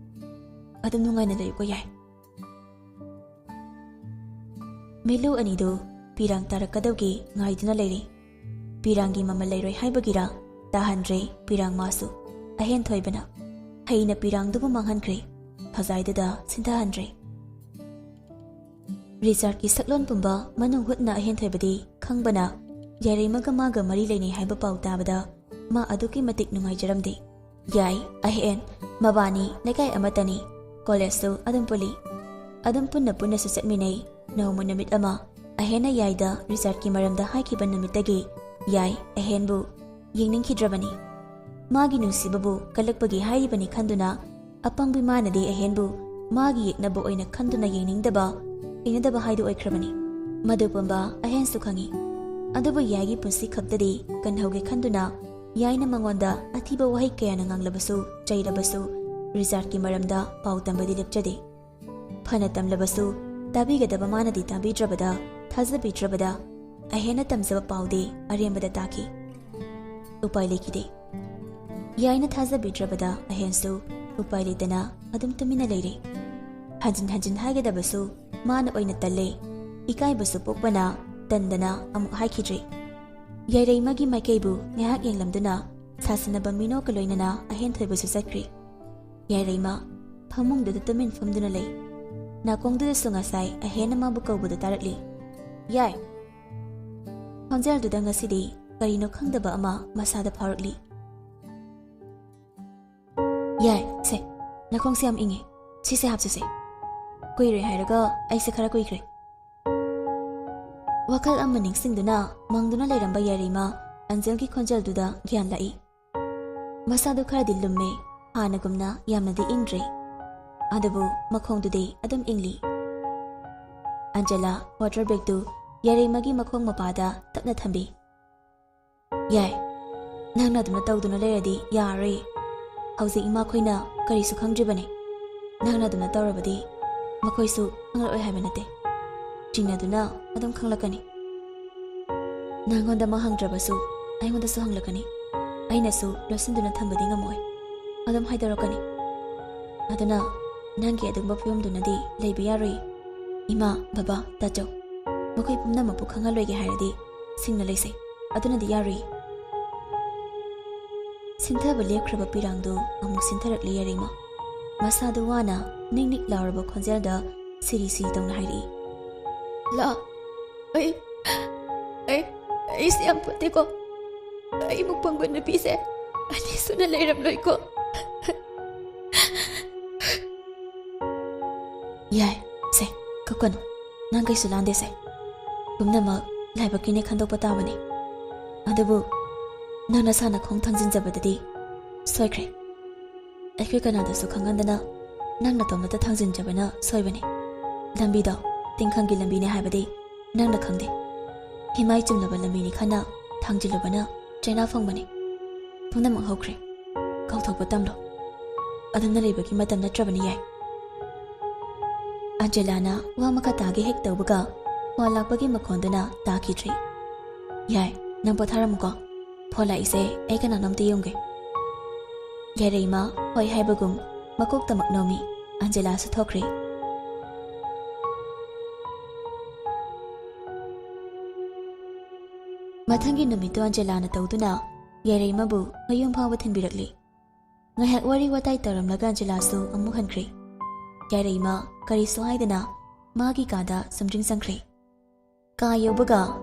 अदम नुंगाइना लयुको याय मेलू अनिदो पिरांग तारकदवगी ngaiduna लेरे ꯄꯤꯔꯥꯡꯒꯤ ꯃꯃꯜ ꯂꯩꯔꯣꯏ ꯍꯥꯏꯕꯒꯤꯔ ꯇꯥꯍꯟꯗ꯭ꯔꯦ ꯄꯤꯔꯥꯡ ꯃꯥꯁꯨ ꯑꯍꯦꯟ ꯊꯣꯏꯕꯅ ꯍꯩꯅ ꯄꯤꯔꯥꯡꯗꯨꯕꯨ ꯃꯥꯡꯍꯟꯈ꯭ꯔꯦ ꯈꯖꯥꯏꯗꯨꯗ ꯁꯤꯟꯊꯍꯟꯗ꯭ꯔꯦ ꯔꯤꯆꯥꯔꯗꯀꯤ ꯁꯛꯂꯣꯟ ꯄꯨꯝꯕ ꯃꯅꯨꯡ ꯍꯨꯠꯅ ꯑꯍꯦꯟ ꯊꯣꯏꯕꯗꯤ ꯈꯪꯕꯅ ꯌꯥꯏꯔꯩꯃꯒ ꯃꯥꯒ ꯃꯔꯤ ꯂꯩꯅꯩ ꯍꯥꯏꯕ ꯄꯥꯎ ꯇꯥꯕꯗ ꯃꯥ ꯑꯗꯨꯛꯀꯤ ꯃꯇꯤꯛ ꯅꯨꯡꯉꯥꯏꯖꯔꯝꯗꯦ ꯌꯥꯏ ꯑꯍꯦꯟ ꯃꯕꯥꯅꯤ ꯂꯩꯀꯥꯏ ꯑꯃꯠꯇꯅꯤ ꯀꯣꯂꯦꯖꯁꯨ ꯑꯗꯨꯝ ꯄꯨꯜꯂꯤ ꯑꯗꯨꯝ ꯄꯨꯟꯅꯁꯨ ꯆꯠꯃꯤꯟꯅꯩ ꯅꯣꯡꯃ ꯅꯨꯃꯤꯠ ꯑꯃ ꯑꯍꯦꯟꯅ ꯌꯥꯏꯗ ꯔꯤꯆꯥꯔꯗꯀꯤ ꯃꯔꯝꯗ ꯍꯥꯏꯈꯤꯕ ꯅꯨꯃꯤꯠꯇꯒꯤ ꯌꯥꯏ ꯑꯍꯦꯟꯕꯨ ꯌꯦꯡꯅꯤꯡꯈꯤꯗ꯭ꯔꯕꯅꯤ ꯃꯥꯒꯤ ꯅꯨꯡꯁꯤꯕꯕꯨ ꯀꯜꯂꯛꯄꯒꯤ ꯍꯥꯏꯔꯤꯕꯅꯤ ꯈꯟꯗꯨꯅ ꯑꯄꯪꯕꯤ ꯃꯥꯅꯗꯤ ꯑꯍꯦꯟꯕꯨ ꯃꯥꯒꯤ ꯌꯦꯛꯅꯕ ꯑꯣꯏꯅ ꯈꯟꯗꯨꯅ ꯌꯦꯡꯅꯤꯡꯗꯕ ꯍꯩꯅꯗꯕ ꯍꯥꯏꯗꯨ ꯑꯣꯏꯈ꯭ꯔꯕꯅꯤ ꯃꯗꯨ ꯄꯨꯝꯕ ꯑꯍꯦꯟꯁꯨ ꯈꯪꯏ ꯑꯗꯨꯕꯨ ꯌꯥꯏꯒꯤ ꯄꯨꯟꯁꯤ ꯈꯛꯇꯗꯤ ꯀꯟꯍꯧꯒꯦ ꯈꯟꯗꯨꯅ ꯌꯥꯏꯅ ꯃꯉꯣꯟꯗ ꯑꯊꯤꯕ ꯋꯥꯍꯩ ꯀꯌꯥꯅ ꯉꯥꯡꯂꯕꯁꯨ ꯆꯩꯔꯕꯁꯨ ꯔꯤꯆꯥꯔꯗꯀꯤ ꯃꯔꯝꯗ ꯄꯥꯎ ꯇꯝꯕꯗꯤ ꯂꯦꯞꯆꯗꯦ ꯐꯅ ꯇꯝꯂꯕꯁꯨ ꯇꯥꯕꯤꯒꯗꯕ ꯃꯥꯅꯗꯤ ꯇꯥꯕꯤꯗ꯭ꯔꯕꯗ ꯊꯥꯖꯕꯤꯗ꯭ꯔꯕꯗ ꯑꯍꯦꯟꯅ ꯇꯝꯖꯕ ꯄꯥꯎꯗꯤ ꯑꯔꯦꯝꯕꯗ ꯇꯥꯈꯤ ꯎꯄꯥꯏ ꯂꯩꯈꯤꯗꯦ ꯌꯥꯏꯅ ꯊꯥꯖꯕꯤꯗ꯭ꯔꯕꯗ ꯑꯍꯦꯟꯁꯨ ꯎꯄꯥꯏ ꯂꯩꯇꯅ ꯑꯗꯨꯝ ꯇꯨꯃꯤꯟꯅ ꯂꯩꯔꯦ ꯍꯟꯖꯤꯟ ꯍꯟꯖꯤन ꯍꯥꯏꯒꯗꯕꯁꯨ ꯃꯥꯅ ꯑꯣꯏꯅ ꯇꯜꯂꯦ ꯏꯀꯥꯏꯕꯁꯨ ꯄꯣꯛꯄꯅ ꯇꯟꯗꯅ ꯑꯃꯨꯛ ꯍꯥꯏꯈꯤꯗ꯭ꯔꯦ ꯌꯥꯏꯔꯩꯃꯒꯤ ꯃꯥꯏꯀꯩꯕꯨ ꯉꯥꯏꯍꯥꯛ ꯌꯦꯡꯂꯝꯗꯨꯅ ꯁꯥꯁꯟꯅꯕ ꯃꯤꯅꯣꯛꯀ ꯂꯣꯏꯅꯅ ꯑꯍꯦꯟ ꯊꯣꯏꯕꯁꯨ ꯆꯠꯈ꯭ꯔꯦ ꯌꯥꯏꯔꯩꯃ ꯐꯃꯨꯡꯗꯨꯗ ꯇꯨꯃꯤꯟ ꯐꯝꯗꯨꯅ ꯂꯩ ꯅꯥꯀꯣꯡꯗꯨꯗꯁꯨ ꯉꯁꯥꯏ ꯑꯍꯦꯟꯅ ꯃꯥꯕꯨ ꯀꯧꯕꯗꯨ ꯇꯥꯔꯛꯂꯤ ꯌꯥꯏ ꯈꯣꯟꯖꯦꯜꯗꯨꯗ ꯉꯁꯤꯗꯤ ꯀꯔꯤꯅꯣ ꯈꯪꯗꯕ ꯑꯃ ꯃꯁꯥꯗ ꯐꯥꯎꯔꯛꯂꯤ ꯌꯥꯏ ꯁꯦ ꯅꯥꯀꯣꯡꯁꯦ ꯌꯥꯝ ꯏꯪꯉꯦ ꯁꯤꯁꯦ ꯍꯥꯞꯆꯁꯦ ꯀꯨꯏꯔꯦ ꯍꯥꯏꯔꯒ ꯑꯩꯁꯦ ꯈꯔ ꯀꯨꯏꯈ꯭ꯔꯦ ꯋꯥꯈꯜ ꯑꯃ ꯅꯤꯡꯁꯤꯡꯗꯨꯅ ꯃꯪꯗꯨꯅ ꯂꯩꯔꯝꯕ ꯌꯥꯏꯔꯩꯃ ꯑꯟꯖꯜꯒꯤ ꯈꯣꯟꯖꯦꯜꯗꯨꯗ ꯒ꯭ꯌꯥꯟ ꯂꯥꯛꯏ ꯃꯁꯥꯗꯨ ꯈꯔꯗꯤ ꯂꯨꯝꯃꯦ ꯍꯥꯟꯅꯒꯨꯝꯅ ꯌꯥꯝꯅꯗꯤ ꯏꯪꯗ꯭ꯔꯦ ꯑꯗꯨꯕꯨ ꯃꯈꯣꯡꯗꯨꯗꯤ ꯑꯗꯨꯝ ꯏꯪꯂꯤ ꯑꯟꯖꯂꯥ ꯋꯥꯇꯔ ꯕꯦꯒꯇꯨ ꯌꯥꯏꯔꯩꯃꯒꯤ ꯃꯈꯣꯡ ꯃꯄꯥꯗ ꯇꯞꯅ ꯊꯝꯕꯤ ꯌꯥꯏ ꯅꯪꯅ ꯑꯗꯨꯝꯅ ꯇꯧꯗꯨꯅ ꯂꯩꯔꯗꯤ ꯌꯥꯔꯔꯣꯏ ꯍꯧꯖꯤꯛ ꯏꯃꯥꯈꯣꯏꯅ ꯀꯔꯤꯁꯨ ꯈꯪꯗ꯭ꯔꯤꯕꯅꯤ ꯅꯪꯅ ꯑꯗꯨꯝꯅ ꯇꯧꯔꯕꯗꯤ ꯃꯈꯣꯏꯁꯨ ꯈꯪꯂꯛꯑꯣꯏ ꯍꯥꯏꯕ ꯅꯠꯇꯦ ꯆꯤꯡꯅꯗꯨꯅ ꯑꯗꯨꯝ ꯈꯪꯂꯛꯀꯅꯤ ꯅꯪꯉꯣꯟꯗ ꯃꯥ ꯍꯪꯗ꯭ꯔꯕꯁꯨ ꯑꯩꯉꯣꯟꯗꯁꯨ ꯍꯪꯂꯛꯀꯅꯤ ꯑꯩꯅꯁꯨ ꯂꯣꯠꯁꯤꯟꯗꯨꯅ ꯊꯝꯕꯗꯤ ꯉꯝꯃꯣꯏ ꯑꯗꯨꯝ ꯍꯥꯏꯗꯣꯔꯛꯀꯅꯤ ꯑꯗꯨꯅ ꯅꯪꯒꯤ ꯑꯗꯨꯝꯕ ꯐꯤꯕꯝꯗꯨꯅꯗꯤ ꯂꯩꯕ ꯌꯥꯔꯣꯏ ꯏꯃꯥ ꯕꯕꯥ ꯇꯥꯆꯧ ꯃꯈꯣꯏ ꯄꯨꯝꯅꯃꯛꯄꯨ ꯈꯪꯍꯜꯂꯣꯏꯒꯦ ꯍꯥꯏꯔꯗꯤ ꯁꯤꯡꯅ ꯂꯩꯁꯦ ꯑꯗꯨꯅꯗꯤ ꯌꯥꯔꯣꯏ ꯁꯤꯟꯊꯕ ꯂꯦꯞꯈ꯭ꯔꯕ ꯄꯤꯔꯥꯡꯗꯨ ꯑꯃꯨꯛ ꯁꯤꯟꯊꯔꯛꯂꯤ ꯌꯥꯏꯔꯩꯃ ꯃꯁꯥꯗꯨ ꯋꯥꯅ ꯅꯤꯛ ꯅꯤꯛ ꯂꯥꯎꯔꯕ ꯈꯣꯟꯖꯦꯜꯗ ꯁꯤꯔꯤ ꯁꯤꯔꯤ ꯇꯧꯅ ꯍꯥꯏꯔꯛꯏ ꯂꯥ ꯑꯩꯁꯦ ꯌꯥꯝ ꯐꯠꯇꯦꯀꯣ ꯑꯩꯕꯨ ꯄꯪꯕ ꯅꯨꯄꯤꯁꯦ ꯑꯅꯤ ꯁꯨꯅ ꯂꯩꯔꯝꯂꯣꯏꯀꯣ ꯌꯥꯏ ꯁꯦ ꯀꯞꯀꯅꯨ ꯅꯪ ꯀꯩꯁꯨ ꯂꯥꯟꯗꯦꯁꯦ ꯄꯨꯝꯅꯃꯛ ꯂꯥꯏꯕꯛꯀꯤꯅꯦ ꯈꯟꯗꯣꯛꯄ ꯇꯥꯕꯅꯤ ꯑꯗꯨꯕꯨ ꯅꯪ ꯅꯁꯥꯅ ꯈꯣꯡ ꯊꯥꯡꯖꯤꯟꯖꯕꯗꯗꯤ ꯁꯣꯏꯈ꯭ꯔꯦ ꯑꯩꯈꯣꯏ ꯀꯅꯥꯗꯁꯨ ꯈꯪꯍꯟꯗꯅ ꯅꯪ ꯅꯇꯣꯝꯇ ꯊꯥꯡꯖꯤꯟꯖꯕꯅ ꯁꯣꯏꯕꯅꯤ ꯂꯝꯕꯤꯗꯣ ꯇꯤꯡꯈꯪꯒꯤ ꯂꯝꯕꯤꯅꯦ ꯍꯥꯏꯕꯗꯤ ꯅꯪꯅ ꯈꯪꯗꯦ ꯍꯤꯃꯥꯏ ꯆꯨꯝꯂꯕ ꯂꯝꯕꯤꯅꯤ ꯈꯟꯅ ꯊꯥꯡꯖꯤꯜꯂꯨꯕꯅ ꯆꯩꯅꯥ ꯐꯪꯕꯅꯤ ꯄꯨꯝꯅꯃꯛ ꯍꯧꯈ꯭ꯔꯦ ꯀꯥꯎꯊꯣꯛꯄ ꯇꯝꯂꯣ ꯑꯗꯨꯝꯅ ꯂꯩꯕꯒꯤ ꯃꯇꯝ ꯅꯠꯇ꯭ꯔꯕꯅꯤ ꯌꯥꯏ ꯑꯟꯖꯦꯂꯥꯅ ꯋꯥ ꯃꯈꯥ ꯇꯥꯒꯦ ꯍꯦꯛ ꯇꯧꯕꯒ ꯐꯣꯟ ꯂꯥꯛꯄꯒꯤ ꯃꯈꯣꯟꯗꯨꯅ ꯇꯥꯈꯤꯗ꯭ꯔꯦ ꯌꯥꯏ ꯅꯪ ꯄꯣꯊꯥꯔꯝꯃꯨꯀꯣ ꯐꯣꯟ ꯂꯥꯛꯏꯁꯦ ꯑꯩ ꯀꯅꯥꯅꯣꯝꯇ ꯌꯦꯡꯒꯦ ꯌꯥꯏꯔꯩꯃ ꯍꯣꯏ ꯍꯥꯏꯕꯒꯨꯝ ꯃꯀꯣꯛꯇꯃꯛ ꯅꯣꯝꯃꯤ ꯑꯟꯖꯦꯂꯥꯁꯨ ꯊꯣꯛꯈ꯭ꯔꯦ ꯃꯊꯪꯒꯤ ꯅꯨꯃꯤꯠꯇꯨ ꯑꯟꯖꯦꯂꯥꯅ ꯇꯧꯗꯨꯅ ꯌꯥꯏꯔꯩꯃꯕꯨ ꯃꯌꯨꯝ ꯐꯥꯎꯕ ꯊꯤꯟꯕꯤꯔꯛꯂꯤ ꯉꯥꯏꯍꯥꯛ ꯋꯥꯔꯤ ꯋꯥꯇꯥꯏ ꯇꯧꯔꯝꯂꯒ ꯑꯟꯖꯦꯂꯥꯁꯨ ꯑꯃꯨꯛ ꯍꯟꯈ꯭ꯔꯦ ꯌꯥꯏꯔꯩꯃ ꯀꯔꯤꯁꯨ ꯍꯥꯏꯗꯅ 마기 가다 숨진 상크리. ꯀꯥ ꯌꯧꯕꯒ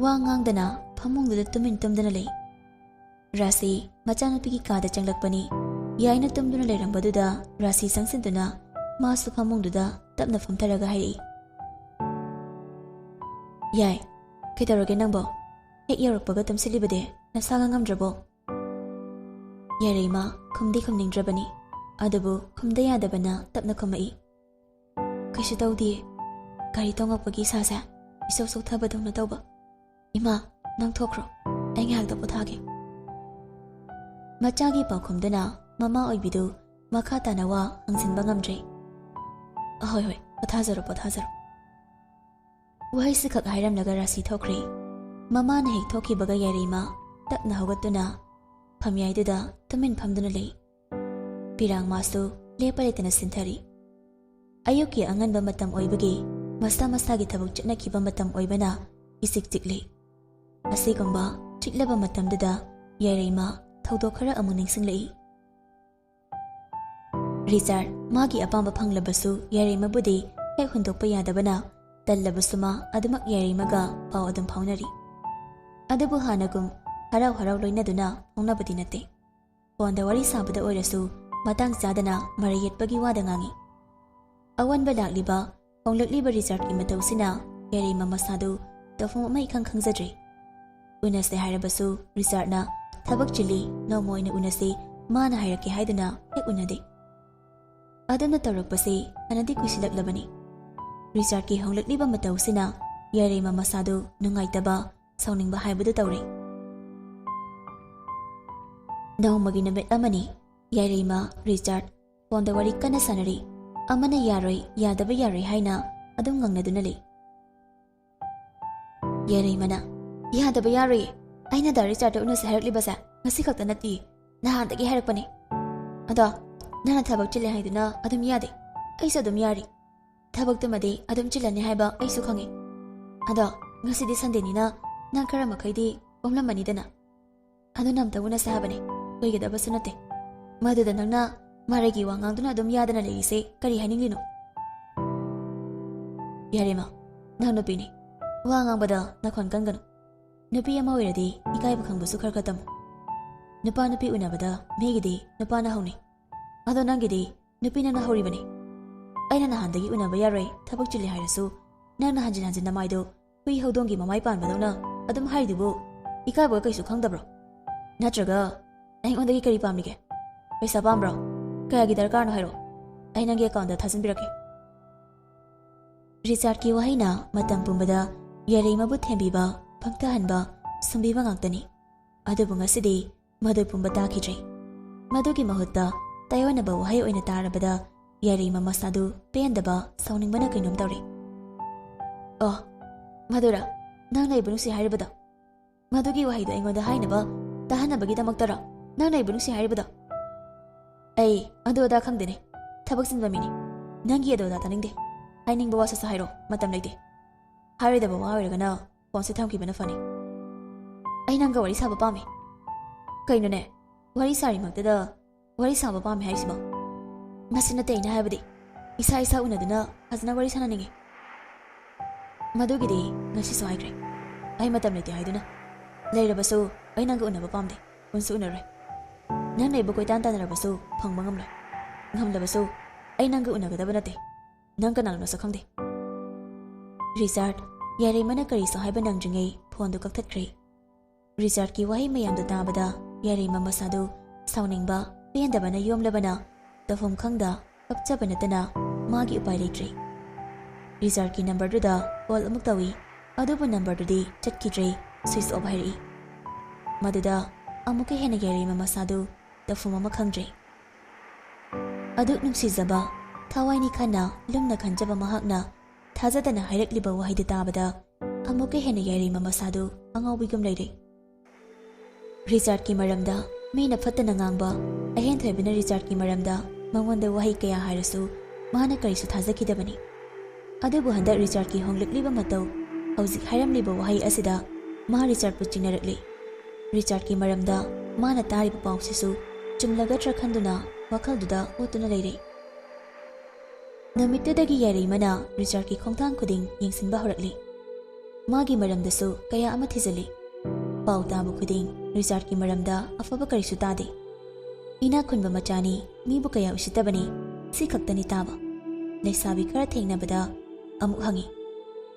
ꯋꯥ ꯉꯥꯡꯗꯅ ꯐꯃꯨꯡꯗꯨꯗ ꯇꯨꯃꯤꯟ ꯇꯨꯝꯗꯨꯅ ꯂꯩ. ꯔꯥꯁꯤ ꯃꯆꯥꯅꯨꯄꯤꯒꯤ ꯀꯥꯗ ꯆꯪꯂꯛꯄꯅꯤ. ꯌꯥꯏꯅ ꯇꯨꯝꯗꯨꯅ ꯂꯩꯔꯝꯕꯗꯨꯗ ꯔꯥꯁꯤ ꯆꯪꯁꯤꯟꯗꯨꯅ ꯃꯥꯁꯨ ꯐꯃꯨꯡꯗꯨꯗ ꯇꯞꯅ ꯐꯝꯊꯔꯒ ꯍꯥꯏꯔꯛꯏ. ꯌꯥꯏ, ꯀꯩꯗꯧꯔꯒꯦ ꯅꯪꯕꯣ? ꯍꯦꯛ ꯌꯧꯔꯛꯄꯒ ꯇꯨꯝꯁꯤꯜꯂꯤꯕꯗꯤ ꯅꯁꯥꯒ ꯉꯝꯗ꯭ꯔꯕꯣ? ꯌꯥꯏꯔꯩꯃ ꯈꯨꯝꯗꯤ ꯈꯨꯝꯅꯤꯡꯗ꯭ꯔꯕꯅꯤ. ꯑꯗꯨꯕꯨ ꯈꯨꯝꯗ ꯌꯥꯗꯕꯅ ꯇꯞꯅ ꯈꯨꯝꯃꯛꯏ. ꯀꯩꯁꯨ ꯇꯧꯗꯤꯌꯦ. ꯒꯥꯔꯤ ꯇꯣꯡꯉꯛꯄꯒꯤ ꯏꯁꯥꯁꯦ ꯏꯁꯧ ꯁꯧꯊꯕꯗꯧꯅ ꯇꯧꯕ. ꯏꯃꯥ, ꯅꯪ ꯊꯣꯛꯈ꯭ꯔꯣ. ꯑꯩ ꯉꯥꯏꯍꯥꯛꯇ ꯄꯣꯊꯥꯒꯦ. ꯃꯆꯥꯒꯤ ꯄꯥꯎꯈꯨꯝꯗꯨꯅ ꯃꯃꯥ ꯑꯣꯏꯕꯤꯗꯨ ꯃꯈꯥ ꯇꯥꯅ ꯋꯥ ꯍꯪꯖꯤꯟꯕ ꯉꯝꯗ꯭ꯔꯦ. ꯍꯣꯏ ꯍꯣꯏ, ꯄꯣꯊꯥꯖꯔꯣ ꯄꯣꯊꯥꯖꯔꯣ. ꯋꯥꯍꯩꯁꯤꯈꯛ ꯍꯥꯏꯔꯝꯂꯒ ꯔꯥꯁꯤ ꯊꯣꯛꯈ꯭ꯔꯦ. ꯃꯃꯥꯅ ꯍꯦꯛ ꯊꯣꯛꯈꯤꯕꯒ ꯌꯥꯏꯔꯩꯃ ꯇꯞꯅ ꯍꯧꯒꯠꯇꯨꯅ ꯐꯝꯌꯥꯏꯗꯨꯗ ꯇꯨꯃꯤꯟ ꯐꯝꯗꯨꯅ ꯂꯩ. ꯄꯤꯔꯥꯡ ꯃꯥꯁꯨ ꯂꯦꯞꯄ ꯂꯩꯇꯅ ꯁꯤꯟꯊꯔꯤ. ꯑꯌꯨꯛꯀꯤ ꯑꯉꯟꯕ ꯃꯇꯝ ꯑꯣꯏꯕꯒꯤ ꯃꯁꯥ ꯃꯁꯥꯒꯤ ꯊꯕꯛ ꯆꯠꯅꯈꯤꯕ ꯃꯇꯝ ꯑꯣꯏꯕꯅ ꯏꯆꯤꯛ ꯆꯤꯛꯂꯤ. ꯑꯁꯤꯒꯨꯝꯕ ꯆꯤꯛꯂꯕ ꯃꯇꯝꯗꯨꯗ ꯌꯥꯏꯔꯩꯃ ꯊꯧꯗꯣꯛ ꯈꯔ ꯑꯃꯨꯛ ꯅꯤꯡꯁꯤꯡꯂꯛꯏ꯫ ꯔꯤꯆꯥꯔꯗ ꯃꯥꯒꯤ ꯑꯄꯥꯝꯕ ꯐꯪꯂꯕꯁꯨ ꯌꯥꯏꯔꯩꯃꯕꯨꯗꯤ ꯍꯦꯛ ꯍꯨꯟꯗꯣꯛꯄ ꯌꯥꯗꯕꯅ ꯇꯜꯂꯕꯁꯨ ꯃꯥ ꯑꯗꯨꯃꯛ ꯌꯥꯏꯔꯩꯃꯒ ꯄꯥꯎ ꯑꯗꯨꯝ ꯐꯥꯎꯅꯔꯤ꯫ ꯑꯗꯨꯕꯨ ꯍꯥꯟꯅꯒꯨꯝ ꯍꯔꯥꯎ ꯍꯔꯥꯎ ꯂꯣꯏꯅꯗꯨꯅ ꯐꯥꯎꯅꯕꯗꯤ ꯅꯠꯇꯦ꯫ ꯐꯣꯟꯗ ꯋꯥꯔꯤ ꯁꯥꯕꯗ ꯑꯣꯏꯔꯁꯨ ꯃꯇꯥꯡ ꯆꯥꯗꯅ ꯃꯔꯩ ꯌꯦꯠꯄꯒꯤ ꯋꯥꯗ ꯉꯥꯡꯏ꯫ ꯑꯑꯣꯟꯕ ꯂꯥꯛꯂꯤꯕ ꯍꯣꯡꯂꯛꯂꯤꯕ ꯔꯤꯆꯥꯔꯗꯀꯤ ꯃꯇꯧꯁꯤꯅ ꯌꯥꯏꯔꯩꯃ ꯃꯁꯥꯗꯨ ꯇꯧꯐꯝ ꯑꯃ ꯏꯈꯪ ꯈꯪꯖꯗ꯭ꯔꯦ꯫ ꯎꯅꯁꯦ ꯍꯥꯏꯔꯕꯁꯨ ꯔꯤꯆꯥꯔꯗꯅ ꯊꯕꯛ ꯆꯤꯜꯂꯤ, ꯅꯣꯡꯃ ꯑꯣꯏꯅ ꯎꯅꯁꯤ, ꯃꯥꯅ ꯍꯥꯏꯔꯛꯀꯦ ꯍꯥꯏꯗꯨꯅ ꯍꯦꯛ ꯎꯅꯗꯦ꯫ ꯑꯗꯨꯝꯅ ꯇꯧꯔꯛꯄꯁꯤ ꯐꯅꯗꯤ ꯀꯨꯏꯁꯤꯜꯂꯛꯂꯕꯅꯤ꯫ ꯔꯤꯆꯥꯔꯗꯀꯤ ꯍꯣꯡꯂꯛꯂꯤꯕ ꯃꯇꯧꯁꯤꯅ ꯌꯥꯏꯔꯩꯃ ꯃꯁꯥꯗꯨ ꯅꯨꯡꯉꯥꯏꯇꯕ, ꯁꯥꯎꯅꯤꯡꯕ ꯍꯥꯏꯕꯗꯨ ꯇꯧꯔꯦ꯫ ꯅꯣꯡꯃꯒꯤ ꯅꯨꯃꯤꯠ ꯑꯃꯅꯤ ꯌꯥꯏꯔꯩꯃ ꯔꯤꯆꯥꯔꯗ ꯐꯣꯟꯗ ꯋꯥꯔꯤ ꯀꯟꯅ ꯁꯥꯟꯅꯔꯤ꯫ ꯑꯃꯅ ꯌꯥꯔꯣꯏ, ꯌꯥꯗꯕ ꯌꯥꯔꯣꯏ ꯍꯥꯏꯅ ꯑꯗꯨꯝ ꯉꯪꯅꯗꯨꯅ ꯂꯩ꯫ ꯌꯥꯏꯔꯩꯃꯅ ꯌꯥꯗꯕ ꯌꯥꯔꯣꯏꯌꯦ, ꯑꯩꯅ ꯗꯥ ꯔꯤꯆꯥꯔꯗ ꯎꯅꯁꯦ ꯍꯥꯏꯔꯛꯂꯤꯕꯁꯦ ꯉꯁꯤ ꯈꯛꯇ ꯅꯠꯇꯤꯌꯦ, ꯅꯍꯥꯟꯗꯒꯤ ꯍꯥꯏꯔꯛꯄꯅꯦ꯫ ꯑꯗꯣ ꯅꯪꯅ ꯊꯕꯛ ꯆꯤꯜꯂꯦ ꯍꯥꯏꯗꯨꯅ ꯑꯗꯨꯝ ꯌꯥꯗꯦ, ꯑꯩꯁꯨ ꯑꯗꯨꯝ ꯌꯥꯔꯤ꯫ ꯊꯕꯛꯇꯨꯃꯗꯤ ꯑꯗꯨꯝ ꯆꯤꯜꯂꯅꯤ ꯍꯥꯏꯕ ꯑꯩꯁꯨ ꯈꯪꯉꯤ꯫ ꯑꯗꯣ ꯉꯁꯤꯗꯤ ꯁꯟꯗꯦꯅꯤꯅ ꯅꯪ ꯈꯔ ꯃꯈꯩꯗꯤ ꯀꯣꯝꯂꯝꯃꯅꯤꯗꯅ, ꯑꯗꯨꯅ ꯑꯝꯇ ꯎꯅꯁꯦ ꯍꯥꯏꯕꯅꯦ, ꯀꯨꯏꯒꯗꯕꯁꯨ ꯅꯠꯇꯦ꯫ ꯃꯗꯨꯗ ꯅꯪꯅ ꯃꯔꯩꯒꯤ ꯋꯥ ꯉꯥꯡꯗꯨꯅ ꯑꯗꯨꯝ ꯌꯥꯗꯅ ꯂꯩꯔꯤꯁꯦ ꯀꯔꯤ ꯍꯥꯏꯅꯤꯡꯂꯤꯅꯣ? ꯌꯥꯔꯩꯃ, ꯅꯪ ꯅꯨꯄꯤꯅꯤ, ꯋꯥ ꯉꯥꯡꯕꯗ ꯅꯈꯣꯟ ꯀꯟꯒꯅꯨ꯫ ꯅꯨꯄꯤ ꯑꯃ ꯑꯣꯏꯔꯗꯤ ꯏꯀꯥꯏꯕ ꯈꯪꯕꯁꯨ ꯈꯔ ꯈꯔ ꯇꯝꯃꯨ꯫ ꯅꯨꯄꯥ ꯅꯨꯄꯤ ꯎꯅꯕꯗ ꯃꯤꯒꯤꯗꯤ ꯅꯨꯄꯥꯅ ꯍꯧꯅꯤ, ꯑꯗꯣ ꯅꯪꯒꯤꯗꯤ ꯅꯨꯄꯤꯅ ꯍꯧꯔꯤꯕꯅꯤ꯫ ꯑꯩꯅ ꯅꯍꯥꯟꯗꯒꯤ ꯎꯅꯕ ꯌꯥꯔꯣꯏ, ꯊꯕꯛ ꯆꯤꯜꯂꯤ ꯍꯥꯏꯔꯁꯨ ꯅꯪꯅ ꯍꯟꯖꯤꯟ ꯍꯟꯖꯤꯟ ꯅꯃꯥꯏꯗꯣ ꯍꯨꯏ ꯍꯧꯗꯣꯡꯒꯤ ꯃꯃꯥꯏ ꯄꯥꯟꯕꯗꯧꯅ ꯑꯗꯨꯝ ꯍꯥꯏꯔꯤꯗꯨꯕꯨ ꯏꯀꯥꯏꯕꯒ ꯀꯩꯁꯨ ꯈꯪꯗꯕ꯭ꯔꯣ? ꯅꯠꯇ꯭ꯔꯒ ꯑꯩꯉꯣꯟꯗꯒꯤ ꯀꯔꯤ ꯄꯥꯝꯃꯤꯒꯦ? ꯄꯩꯁꯥ ꯄꯥꯝꯕ꯭ꯔꯣ? ꯀꯌꯥꯒꯤ ꯗꯔꯀꯥꯔꯅꯣ ꯍꯥꯏꯔꯛꯑꯣ, ꯑꯩ ꯅꯪꯒꯤ ꯑꯦꯀꯥꯎꯟꯗ ꯊꯥꯖꯤꯟꯕꯤꯔꯛꯀꯦ꯫ ꯔꯤꯆꯥꯔꯗꯀꯤ ꯋꯥꯍꯩꯅ ꯃꯇꯝ ꯄꯨꯝꯕꯗ ꯌꯥꯏꯔꯩꯃꯕꯨ ꯊꯦꯝꯕꯤꯕ, ꯐꯛꯊꯍꯟꯕ, ꯁꯨꯝꯕꯤꯕ ꯉꯥꯛꯇꯅꯤ꯫ ꯑꯗꯨꯕꯨ ꯉꯁꯤꯗꯤ ꯃꯗꯨ ꯄꯨꯝꯕ ꯇꯥꯈꯤꯗ꯭ꯔꯦ꯫ ꯃꯗꯨꯒꯤ ꯃꯍꯨꯠꯇ ꯇꯥꯏꯌꯣꯟꯅꯕ ꯋꯥꯍꯩ ꯑꯣꯏꯅ ꯇꯥꯔꯕꯗ ꯌꯥꯏꯔꯩꯃ ꯃꯁꯥꯗꯨ ꯄꯦꯟꯗꯕ, ꯁꯥꯎꯅꯤꯡꯕꯅ ꯀꯩꯅꯣꯝ ꯇꯧꯔꯦ꯫ ꯑꯣ, ꯃꯗꯨꯔ ꯅꯪꯅ ꯑꯩꯕꯨ ꯅꯨꯡꯁꯤ ꯍꯥꯏꯔꯤꯕꯗꯣ? ꯃꯗꯨꯒꯤ ꯋꯥꯍꯩꯗꯣ ꯑꯩꯉꯣꯟꯗ ꯍꯥꯏꯅꯕ ꯇꯥꯍꯟꯅꯕꯒꯤꯗꯃꯛꯇꯔꯣ ꯅꯪꯅ ꯑꯩꯕꯨ ꯅꯨꯡꯁꯤ ꯍꯥꯏꯔꯤꯕꯗꯣ? ꯑꯩ ꯑꯗꯨ ꯑꯗꯥ ꯈꯪꯗꯦꯅꯦ, ꯊꯕꯛ ꯆꯤꯟꯕ ꯃꯤꯅꯤ, ꯅꯪꯒꯤ ꯑꯗꯨ ꯑꯗꯥ ꯇꯥꯅꯤꯡꯗꯦ꯫ ꯍꯥꯏꯅꯤꯡꯕ ꯋꯥ ꯁꯠ ꯍꯥꯏꯔꯣ, ꯃꯇꯝ ꯂꯩꯇꯦ꯫ ꯍꯥꯏꯔꯣꯏꯗꯕ ꯋꯥ ꯑꯣꯏꯔꯒꯅ ꯐꯣꯟꯁꯦ ꯊꯝꯈꯤꯕꯅ ꯐꯅꯤ꯫ ꯑꯩ ꯅꯪꯒ ꯋꯥꯔꯤ ꯁꯥꯕ ꯄꯥꯝꯃꯤ꯫ ꯀꯩꯅꯣꯅꯦ, ꯋꯥꯔꯤ ꯁꯥꯔꯤꯃꯛꯇꯗ ꯋꯥꯔꯤ ꯁꯥꯕ ꯄꯥꯝꯃꯤ ꯍꯥꯏꯁꯤꯕꯣ? ꯃꯁꯤ ꯅꯠꯇꯦ ꯑꯩꯅ ꯍꯥꯏꯕꯗꯤ, ꯏꯁꯥ ꯏꯁꯥ ꯎꯅꯗꯨꯅ ꯐꯖꯅ ꯋꯥꯔꯤ ꯁꯥꯟꯅꯅꯤꯡꯉꯤ꯫ ꯃꯗꯨꯒꯤꯗꯤ ꯉꯁꯤꯁꯨ ꯍꯥꯏꯈ꯭ꯔꯦ, ꯑꯩ ꯃꯇꯝ ꯂꯩꯇꯦ ꯍꯥꯏꯗꯨꯅ꯫ ꯂꯩꯔꯕꯁꯨ ꯑꯩ ꯅꯪꯒ ꯎꯅꯕ ꯄꯥꯝꯗꯦ, ꯎꯟꯁꯨ ꯎꯅꯔꯣꯏ꯫ ꯅꯪꯅ ꯑꯩꯕꯨ ꯀꯣꯏꯇꯥꯟ ꯇꯥꯟꯅꯔꯕꯁꯨ ꯐꯪꯕ ꯉꯝꯂꯣꯏ꯫ ꯉꯝꯂꯕꯁꯨ ꯑꯩ ꯅꯪꯒ ꯎꯅꯒꯗꯕ ꯅꯠꯇꯦ, ꯅꯪ ꯀꯅꯥꯅꯣꯁꯨ ꯈꯪꯗꯦ꯫ ꯔꯤꯆꯥꯔꯗ ꯌꯥꯏꯔꯩꯃꯅ ꯀꯔꯤꯁꯨ ꯍꯥꯏꯕ ꯅꯪꯗ꯭ꯔꯤꯉꯩ ꯐꯣꯟꯗꯨ ꯀꯛꯊꯠꯈ꯭ꯔꯦ꯫ ꯔꯤꯆꯥꯔꯗꯀꯤ ꯋꯥꯍꯩ ꯃꯌꯥꯝꯗꯨ ꯇꯥꯕꯗ ꯌꯥꯏꯔꯩꯃ ꯃꯁꯥꯗꯨ ꯁꯥꯎꯅꯤꯡꯕ, ꯄꯦꯟꯗꯕꯅ ꯌꯣꯝꯂꯕꯅ ꯇꯧꯐꯝ ꯈꯪꯗ ꯀꯞꯆꯕ ꯅꯠꯇꯅ ꯃꯥꯒꯤ ꯎꯄꯥꯏ ꯂꯩꯇ꯭ꯔꯦ꯫ ꯔꯤꯆꯥꯔꯗꯀꯤ ꯅꯝꯕꯔꯗꯨꯗ ꯀꯣꯜ ꯑꯃꯨꯛ ꯇꯧꯏ, ꯑꯗꯨꯕꯨ ꯅꯝꯕꯔꯗꯨꯗꯤ ꯆꯠꯈꯤꯗ꯭ꯔꯦ, ꯁ꯭ꯋꯤꯆ ꯑꯣꯐ ꯍꯥꯏꯔꯛꯏ꯫ ꯃꯗꯨꯗ ꯑꯃꯨꯛꯀ ꯍꯦꯟꯅ ꯌꯥꯏꯔꯩꯃ ꯃꯁꯥꯗꯨ ꯇꯧꯐꯝ ꯑꯃ ꯈꯪꯗ꯭ꯔꯦ꯫ ꯑꯗꯨꯛ ꯅꯨꯡꯁꯤꯖꯕ, ꯊꯋꯥꯏꯅꯤ ꯈꯟꯅ ꯂꯨꯝꯅ ꯈꯟꯖꯕ ꯃꯍꯥꯛꯅ ꯊꯥꯖꯗꯅ ꯍꯥꯏꯔꯛꯂꯤꯕ ꯋꯥꯍꯩꯗꯨ ꯇꯥꯕꯗ ꯑꯃꯨꯛꯀ ꯍꯦꯟꯅ ꯌꯥꯏꯔꯩꯃ ꯃꯁꯥꯗꯨ ꯑꯉꯥꯎꯕꯤꯒꯨꯝ ꯂꯩꯔꯦ꯫ ꯔꯤꯆꯥꯔꯗꯀꯤ ꯃꯔꯝꯗ ꯃꯤꯅ ꯐꯠꯇꯅ ꯉꯥꯡꯕ, ꯑꯍꯦꯟꯊꯣꯏꯕꯅ ꯔꯤꯆꯥꯔꯗꯀꯤ ꯃꯔꯝꯗ ꯃꯉꯣꯟꯗ ꯋꯥꯍꯩ ꯀꯌꯥ ꯍꯥꯏꯔꯁꯨ ꯃꯥꯅ ꯀꯔꯤꯁꯨ ꯊꯥꯖꯈꯤꯗꯕꯅꯤ꯫ ꯑꯗꯨꯕꯨ ꯍꯟꯗꯛ ꯔꯤꯆꯥꯔꯗꯀꯤ ꯍꯣꯡꯂꯛꯂꯤꯕ ꯃꯇꯧ, ꯍꯧꯖꯤꯛ ꯍꯥꯏꯔꯝꯂꯤꯕ ꯋꯥꯍꯩ ꯑꯁꯤꯗ ꯃꯥ ꯔꯤꯆꯥꯔꯗꯄꯨ ꯆꯤꯡꯅꯔꯛꯂꯤ꯫ ꯔꯤꯆꯥꯔꯗꯀꯤ ꯃꯔꯝꯗ ꯃꯥꯅ ꯇꯥꯔꯤꯕ ꯄꯥꯎꯁꯤꯁꯨ ꯆꯨꯝꯂꯒꯗ꯭ꯔꯥ ꯈꯟꯗꯨꯅ ꯋꯥꯈꯜꯗꯨꯗ ꯑꯣꯠꯇꯨꯅ ꯂꯩꯔꯦ꯫ ꯅꯨꯃꯤꯠꯇꯨꯗꯒꯤ ꯌꯥꯏꯔꯩꯃꯅ ꯔꯤꯆꯥꯔꯗꯀꯤ ꯈꯣꯡꯊꯥꯡ ꯈꯨꯗꯤꯡ ꯌꯦꯡꯁꯤꯟꯕ ꯍꯧꯔꯛꯂꯤ꯫ ꯃꯥꯒꯤ ꯃꯔꯝꯗꯁꯨ ꯀꯌꯥ ꯑꯃ ꯊꯤꯖꯤꯜꯂꯤ꯫ ꯄꯥꯎ ꯇꯥꯕ ꯈꯨꯗꯤꯡ ꯔꯤꯆꯥꯔꯗꯀꯤ ꯃꯔꯝꯗ ꯑꯐꯕ ꯀꯔꯤꯁꯨ ꯇꯥꯗꯦ꯫ ꯏꯅꯥꯛ ꯈꯨꯟꯕ ꯃꯆꯥꯅꯤ, ꯃꯤꯕꯨ ꯀꯌꯥ ꯎꯁꯤꯠꯇꯕꯅꯤ, ꯁꯤ ꯈꯛꯇꯅꯤ ꯇꯥꯕ꯫ ꯂꯩꯁꯥꯕꯤ ꯈꯔ ꯊꯦꯡꯅꯕꯗ ꯑꯃꯨꯛ ꯍꯪꯉꯤ,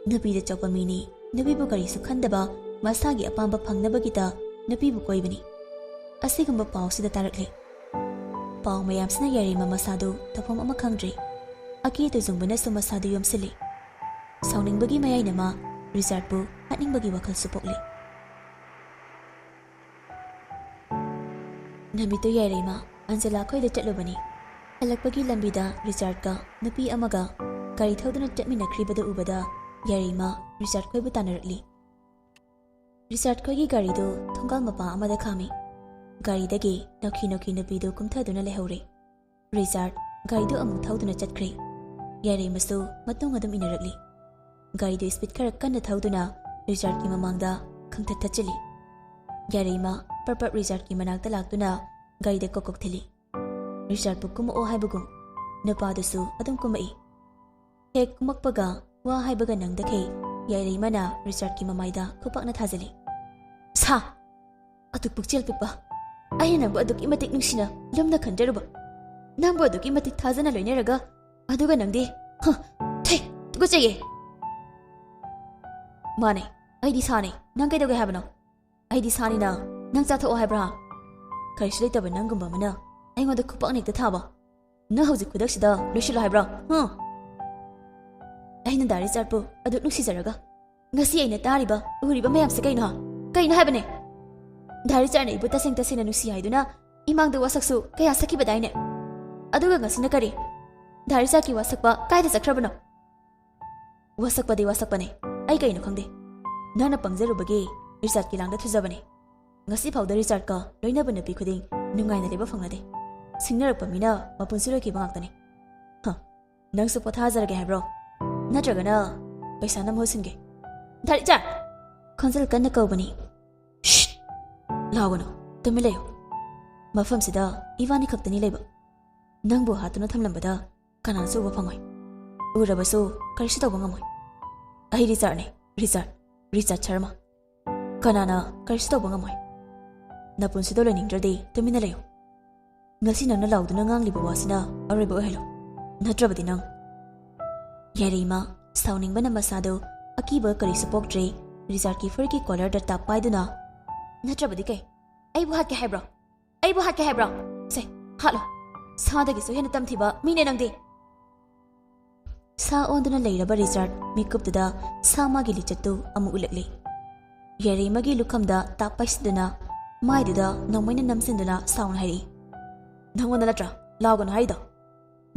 ꯅꯨꯄꯤꯗ ꯆꯣꯞꯄ ꯃꯤꯅꯤ, ꯅꯨꯄꯤꯕꯨ ꯀꯔꯤꯁꯨ ꯈꯟꯗꯕ, ꯃꯁꯥꯒꯤ ꯑꯄꯥꯝꯕ ꯐꯪꯅꯕꯒꯤꯗ ꯅꯨꯄꯤꯕꯨ ꯀꯣꯏꯕꯅꯤ꯫ ꯑꯁꯤꯒꯨꯝꯕ ꯄꯥꯎꯁꯤꯗ ꯇꯥꯔꯛꯂꯤ꯫ ꯄꯥꯎ ꯃꯌꯥꯝꯁꯤꯅ ꯌꯥꯏꯔꯩꯃ ꯃꯁꯥꯗꯨ ꯇꯧꯐꯝ ꯑꯃ ꯈꯪꯗ꯭ꯔꯦ꯫ ꯑꯀꯤ ꯇꯨꯖꯨꯡꯕꯅꯁꯨ ꯃꯁꯥꯗꯨ ꯌꯣꯝꯁꯤꯜꯂꯤ꯫ ꯁꯥꯎꯅꯤꯡꯕꯒꯤ ꯃꯌꯥꯏꯅ ꯃꯥ ꯔꯤꯆꯥꯔꯗꯄꯨ ꯍꯥꯠꯅꯤꯡꯕꯒꯤ ꯋꯥꯈꯜꯁꯨ ꯄꯣꯛꯂꯤ꯫ ꯅꯨꯃꯤꯠꯇꯨ ꯌꯥꯏꯔꯩꯃ ꯑꯟꯖꯂꯥ ꯈꯣꯏꯗ ꯆꯠꯂꯨꯕꯅꯤ꯫ ꯍꯜꯂꯛꯄꯒꯤ ꯂꯝꯕꯤꯗ ꯔꯤꯆꯥꯔꯗꯀ ꯅꯨꯄꯤ ꯑꯃꯒ ꯒꯥꯔꯤ ꯊꯧꯗꯨꯅ ꯆꯠꯃꯤꯟꯅꯈ꯭ꯔꯤꯕꯗꯨ ꯎꯕꯗ ꯌꯥꯏꯔꯩꯃ ꯔꯤꯆꯥꯔꯗ ꯈꯣꯏꯕꯨ ꯇꯥꯟꯅꯔꯛꯂꯤ꯫ ꯔꯤꯆꯥꯔꯗ ꯈꯣꯏꯒꯤ ꯒꯥꯔꯤꯗꯨ ꯊꯣꯡꯒꯥꯜ ꯃꯄꯥ ꯑꯃꯗ ꯈꯥꯝꯃꯤ꯫ ꯒꯥꯔꯤꯗꯒꯤ ꯅꯣꯛꯈꯤ ꯅꯣꯛꯈꯤ ꯅꯨꯄꯤꯗꯨ ꯀꯨꯝꯊꯗꯨꯅ ꯂꯩꯍꯧꯔꯦ꯫ ꯔꯤꯆꯥꯔꯗ ꯒꯥꯔꯤꯗꯨ ꯑꯃꯨꯛ ꯊꯧꯗꯨꯅ ꯆꯠꯈ꯭ꯔꯦ꯫ ꯌꯥꯏꯔꯩꯃꯁꯨ ꯃꯇꯨꯡ ꯑꯗꯨꯝ ꯏꯟꯅꯔꯛꯂꯤ꯫ ꯒꯥꯔꯤꯗꯨ ꯁ꯭ꯄꯤꯗ ꯈꯔ ꯀꯟꯅ ꯊꯧꯗꯨꯅ ꯔꯤꯆꯥꯔꯗꯀꯤ ꯃꯃꯥꯡꯗ ꯈꯪꯊꯠ ꯊꯠꯆꯤꯜꯂꯤ꯫ ꯌꯥꯔꯩꯃ ꯄꯔꯄꯠ ꯔꯤꯆꯥꯔꯗꯀꯤ ꯃꯅꯥꯛꯇ ꯂꯥꯛꯇꯨꯅ ꯒꯥꯔꯤꯗ ꯀꯣꯛ ꯊꯤꯜꯂꯤ꯫ ꯔꯤꯆꯥꯔꯗꯄꯨ ꯀꯨꯝꯃꯛꯑꯣ ꯍꯥꯏꯕꯒꯨꯝ ꯅꯨꯄꯥꯗꯨꯁꯨ ꯑꯗꯨꯝ ꯀꯨꯝꯃꯛꯏ꯫ ꯍꯦꯛ ꯀꯨꯝꯃꯛꯄꯒ ꯋꯥ ꯍꯥꯏꯕꯒ ꯅꯪꯗꯈꯩ ꯌꯥꯔꯩꯃꯅ ꯔꯤꯆꯥꯔꯗꯀꯤ ꯃꯃꯥꯏꯗ ꯈꯨꯄꯥꯛꯅ ꯊꯥꯖꯤꯜꯂꯤ꯫ ꯁꯥ ꯑꯗꯨꯛ ꯄꯨꯛꯆꯦꯜ ꯄꯤꯛꯄ, ꯑꯩꯅ ꯅꯪꯕꯨ ꯑꯗꯨꯛꯀꯤ ꯃꯇꯤꯛ ꯅꯨꯡꯁꯤꯅ ꯂꯨꯝꯅ ꯈꯟꯖꯔꯨꯕ, ꯅꯪꯕꯨ ꯑꯗꯨꯛꯀꯤ ꯃꯇꯤꯛ ꯊꯥꯖꯅ ꯂꯣꯏꯅꯔꯒ ꯑꯗꯨꯒ ꯅꯪꯗꯤ ꯊꯩ ꯇꯨꯀꯠꯆꯩꯌꯦ꯫ ꯃꯥꯅꯦ, ꯑꯩꯗꯤ ꯁꯥꯅꯦ, ꯅꯪ ꯀꯩꯗꯧꯒꯦ ꯍꯥꯏꯕꯅꯣ? ꯑꯩꯗꯤ ꯁꯥꯅꯤꯅ ꯅꯪ ꯆꯥꯊꯣꯛꯑꯣ ꯍꯥꯏꯕ꯭ꯔꯥ? ꯀꯔꯤꯁꯨ ꯂꯩꯇꯕ ꯅꯪꯒꯨꯝꯕ ꯑꯃꯅ ꯑꯩꯉꯣꯟꯗ ꯈꯨꯄꯥꯛꯅ ꯍꯦꯛꯇ ꯊꯥꯕ, ꯅꯪ ꯍꯧꯖꯤꯛ ꯈꯨꯗꯛꯁꯤꯗ ꯂꯣꯏꯁꯤꯜꯂꯣ ꯍꯥꯏꯕ꯭ꯔꯥ? ꯑꯩꯅ ꯗꯥ ꯔꯤꯆꯥꯔꯗꯄꯨ ꯑꯗꯨꯛ ꯅꯨꯡꯁꯤꯖꯔꯒ ꯉꯁꯤ ꯑꯩꯅ ꯇꯥꯔꯤꯕ ꯎꯔꯤꯕ ꯃꯌꯥꯝꯁꯦ ꯀꯩꯅꯣ ꯍꯥꯏꯕꯅꯦ? ꯗꯥ ꯔꯤꯆꯥꯔꯗꯅ ꯑꯩꯕꯨ ꯇꯁꯦꯡ ꯇꯁꯦꯡꯅ ꯅꯨꯡꯁꯤ ꯍꯥꯏꯗꯨꯅ ꯏꯃꯥꯡꯗ ꯋꯥꯁꯛꯁꯨ ꯀꯌꯥ ꯁꯛꯈꯤꯕꯗꯥꯏꯅꯦ? ꯑꯗꯨꯒ ꯉꯁꯤꯅ ꯀꯔꯤ? ꯗꯥ ꯔꯤꯆꯥꯔꯗꯀꯤ ꯋꯥꯁꯛꯄ ꯀꯥꯏꯗ ꯆꯠꯈ꯭ꯔꯕꯅꯣ? ꯋꯥꯁꯛꯄꯗꯤ ꯋꯥꯁꯛꯄꯅꯦ, ꯑꯩ ꯀꯩꯅꯣ ꯈꯪꯗꯦ, ꯅꯪꯅ ꯄꯪꯖꯔꯨꯕꯒꯤ ꯔꯤꯆꯥꯔꯗꯀꯤ ꯂꯥꯡꯗ ꯊꯨꯖꯕꯅꯦ꯫ ꯉꯁꯤ ꯐꯥꯎꯗ ꯔꯤꯆꯥꯔꯗꯀ ꯂꯣꯏꯅꯕ ꯅꯨꯄꯤ ꯈꯨꯗꯤꯡ ꯅꯨꯡꯉꯥꯏꯅ ꯂꯩꯕ ꯐꯪꯅꯗꯦ, ꯁꯤꯡꯅꯔꯛꯄ ꯃꯤꯅ ꯃꯄꯨꯟꯁꯤ ꯂꯣꯏꯈꯤꯕ ꯉꯥꯛꯇꯅꯤ꯫ ꯅꯪꯁꯨ ꯄꯣꯊꯥꯖꯔꯒꯦ ꯍꯥꯏꯕ꯭ꯔꯣ? ꯅꯠꯇ꯭ꯔꯒꯅ ꯄꯩꯁꯥꯅ ꯃꯍꯨꯠ ꯁꯤꯟꯒꯦ? ꯗꯥ ꯔꯤꯆꯥꯔꯗ! ꯈꯣꯟꯖꯦꯜ ꯀꯟꯅ ꯀꯧꯕꯅꯤ꯫ ꯁꯤꯠ! ꯂꯥꯎꯒꯅꯨ, ꯇꯨꯃꯤꯟ ꯂꯩꯌꯨ꯫ ꯃꯐꯝꯁꯤꯗ ꯏꯕꯥꯅꯤ ꯈꯛꯇꯅꯤ ꯂꯩꯕ, ꯅꯪꯕꯨ ꯍꯥꯠꯇꯨꯅ ꯊꯝꯂꯝꯕꯗ ꯀꯅꯥꯅꯁꯨ ꯎꯕ ꯐꯪꯉꯣꯏ, ꯎꯔꯕꯁꯨ ꯀꯔꯤꯁꯨ ꯇꯧꯕ ꯉꯝꯃꯣꯏ꯫ ꯑꯩ ꯔꯤꯆꯥꯔꯗꯅꯦ, ꯔꯤꯆꯥꯔꯗ ꯁꯔꯃ, ꯀꯅꯥꯅ ꯀꯔꯤꯁꯨ ꯇꯧꯕ ꯉꯝꯃꯣꯏ꯫ ꯅꯄꯨꯟꯁꯤꯗꯣ ꯂꯣꯏꯅꯤꯡꯗ꯭ꯔꯗꯤ ꯇꯨꯃꯤꯟꯅ ꯂꯩꯌꯨ꯫ ꯉꯁꯤ ꯅꯪꯅ ꯂꯥꯎꯗꯨꯅ ꯉꯥꯡꯂꯤꯕ ꯋꯥꯁꯤꯅ ꯑꯔꯣꯏꯕ ꯑꯣꯏꯍꯜꯂꯨ, ꯅꯠꯇ꯭ꯔꯕꯗꯤ ꯅꯪ… ꯌꯥꯔꯩꯃ ꯁꯥꯎꯅꯤꯡꯕꯅ ꯃꯁꯥꯗꯨ ꯑꯀꯤꯕ ꯀꯔꯤꯁꯨ ꯄꯣꯛꯇ꯭ꯔꯦ ꯔꯤꯆꯥꯔꯗꯀꯤ ꯐꯨꯔꯤꯠꯀꯤ ꯀꯣꯂꯔꯗ ꯇꯥꯞ ꯄꯥꯏꯗꯨꯅ, ꯅꯠꯇ꯭ꯔꯕꯗꯤ ꯀꯩ? ꯑꯩꯕꯨ ꯍꯥꯠꯀꯦ ꯍꯥꯏꯕ꯭ꯔꯣ? ꯑꯩꯕꯨ ꯍꯥꯠꯀꯦ ꯍꯥꯏꯕ꯭ꯔꯣ? ꯁꯦ ꯍꯥꯠꯂꯣ, ꯁꯥꯗꯒꯤꯁꯨ ꯍꯦꯟꯅ ꯇꯝꯊꯤꯕ ꯃꯤꯅꯦ ꯅꯪꯗꯤ꯫ ꯁꯥ ꯑꯣꯟꯗꯨꯅ ꯂꯩꯔꯕ ꯔꯤꯆꯥꯔꯗ ꯃꯤꯀꯨꯞꯇꯨꯗ ꯁꯥ ꯃꯥꯒꯤ ꯂꯤꯆꯠꯇꯨ ꯑꯃꯨꯛ ꯎꯠꯂꯛꯂꯤ꯫ ꯌꯥꯔꯩꯃꯒꯤ ꯂꯨꯈꯝꯗ ꯇꯥꯞ ꯄꯥꯏꯁꯤꯟꯗꯨꯅ ꯃꯥꯏꯗꯨꯗ ꯅꯣꯡꯃꯩꯅ ꯅꯝꯁꯤꯟꯗꯨꯅ ꯁꯥꯎꯅ ꯍꯥꯏꯔꯛꯏ꯫ ꯅꯪꯉꯣꯟꯗ ꯅꯠꯇ꯭ꯔꯥ ꯂꯥꯎꯒꯅꯨ ꯍꯥꯏꯔꯤꯗꯣ?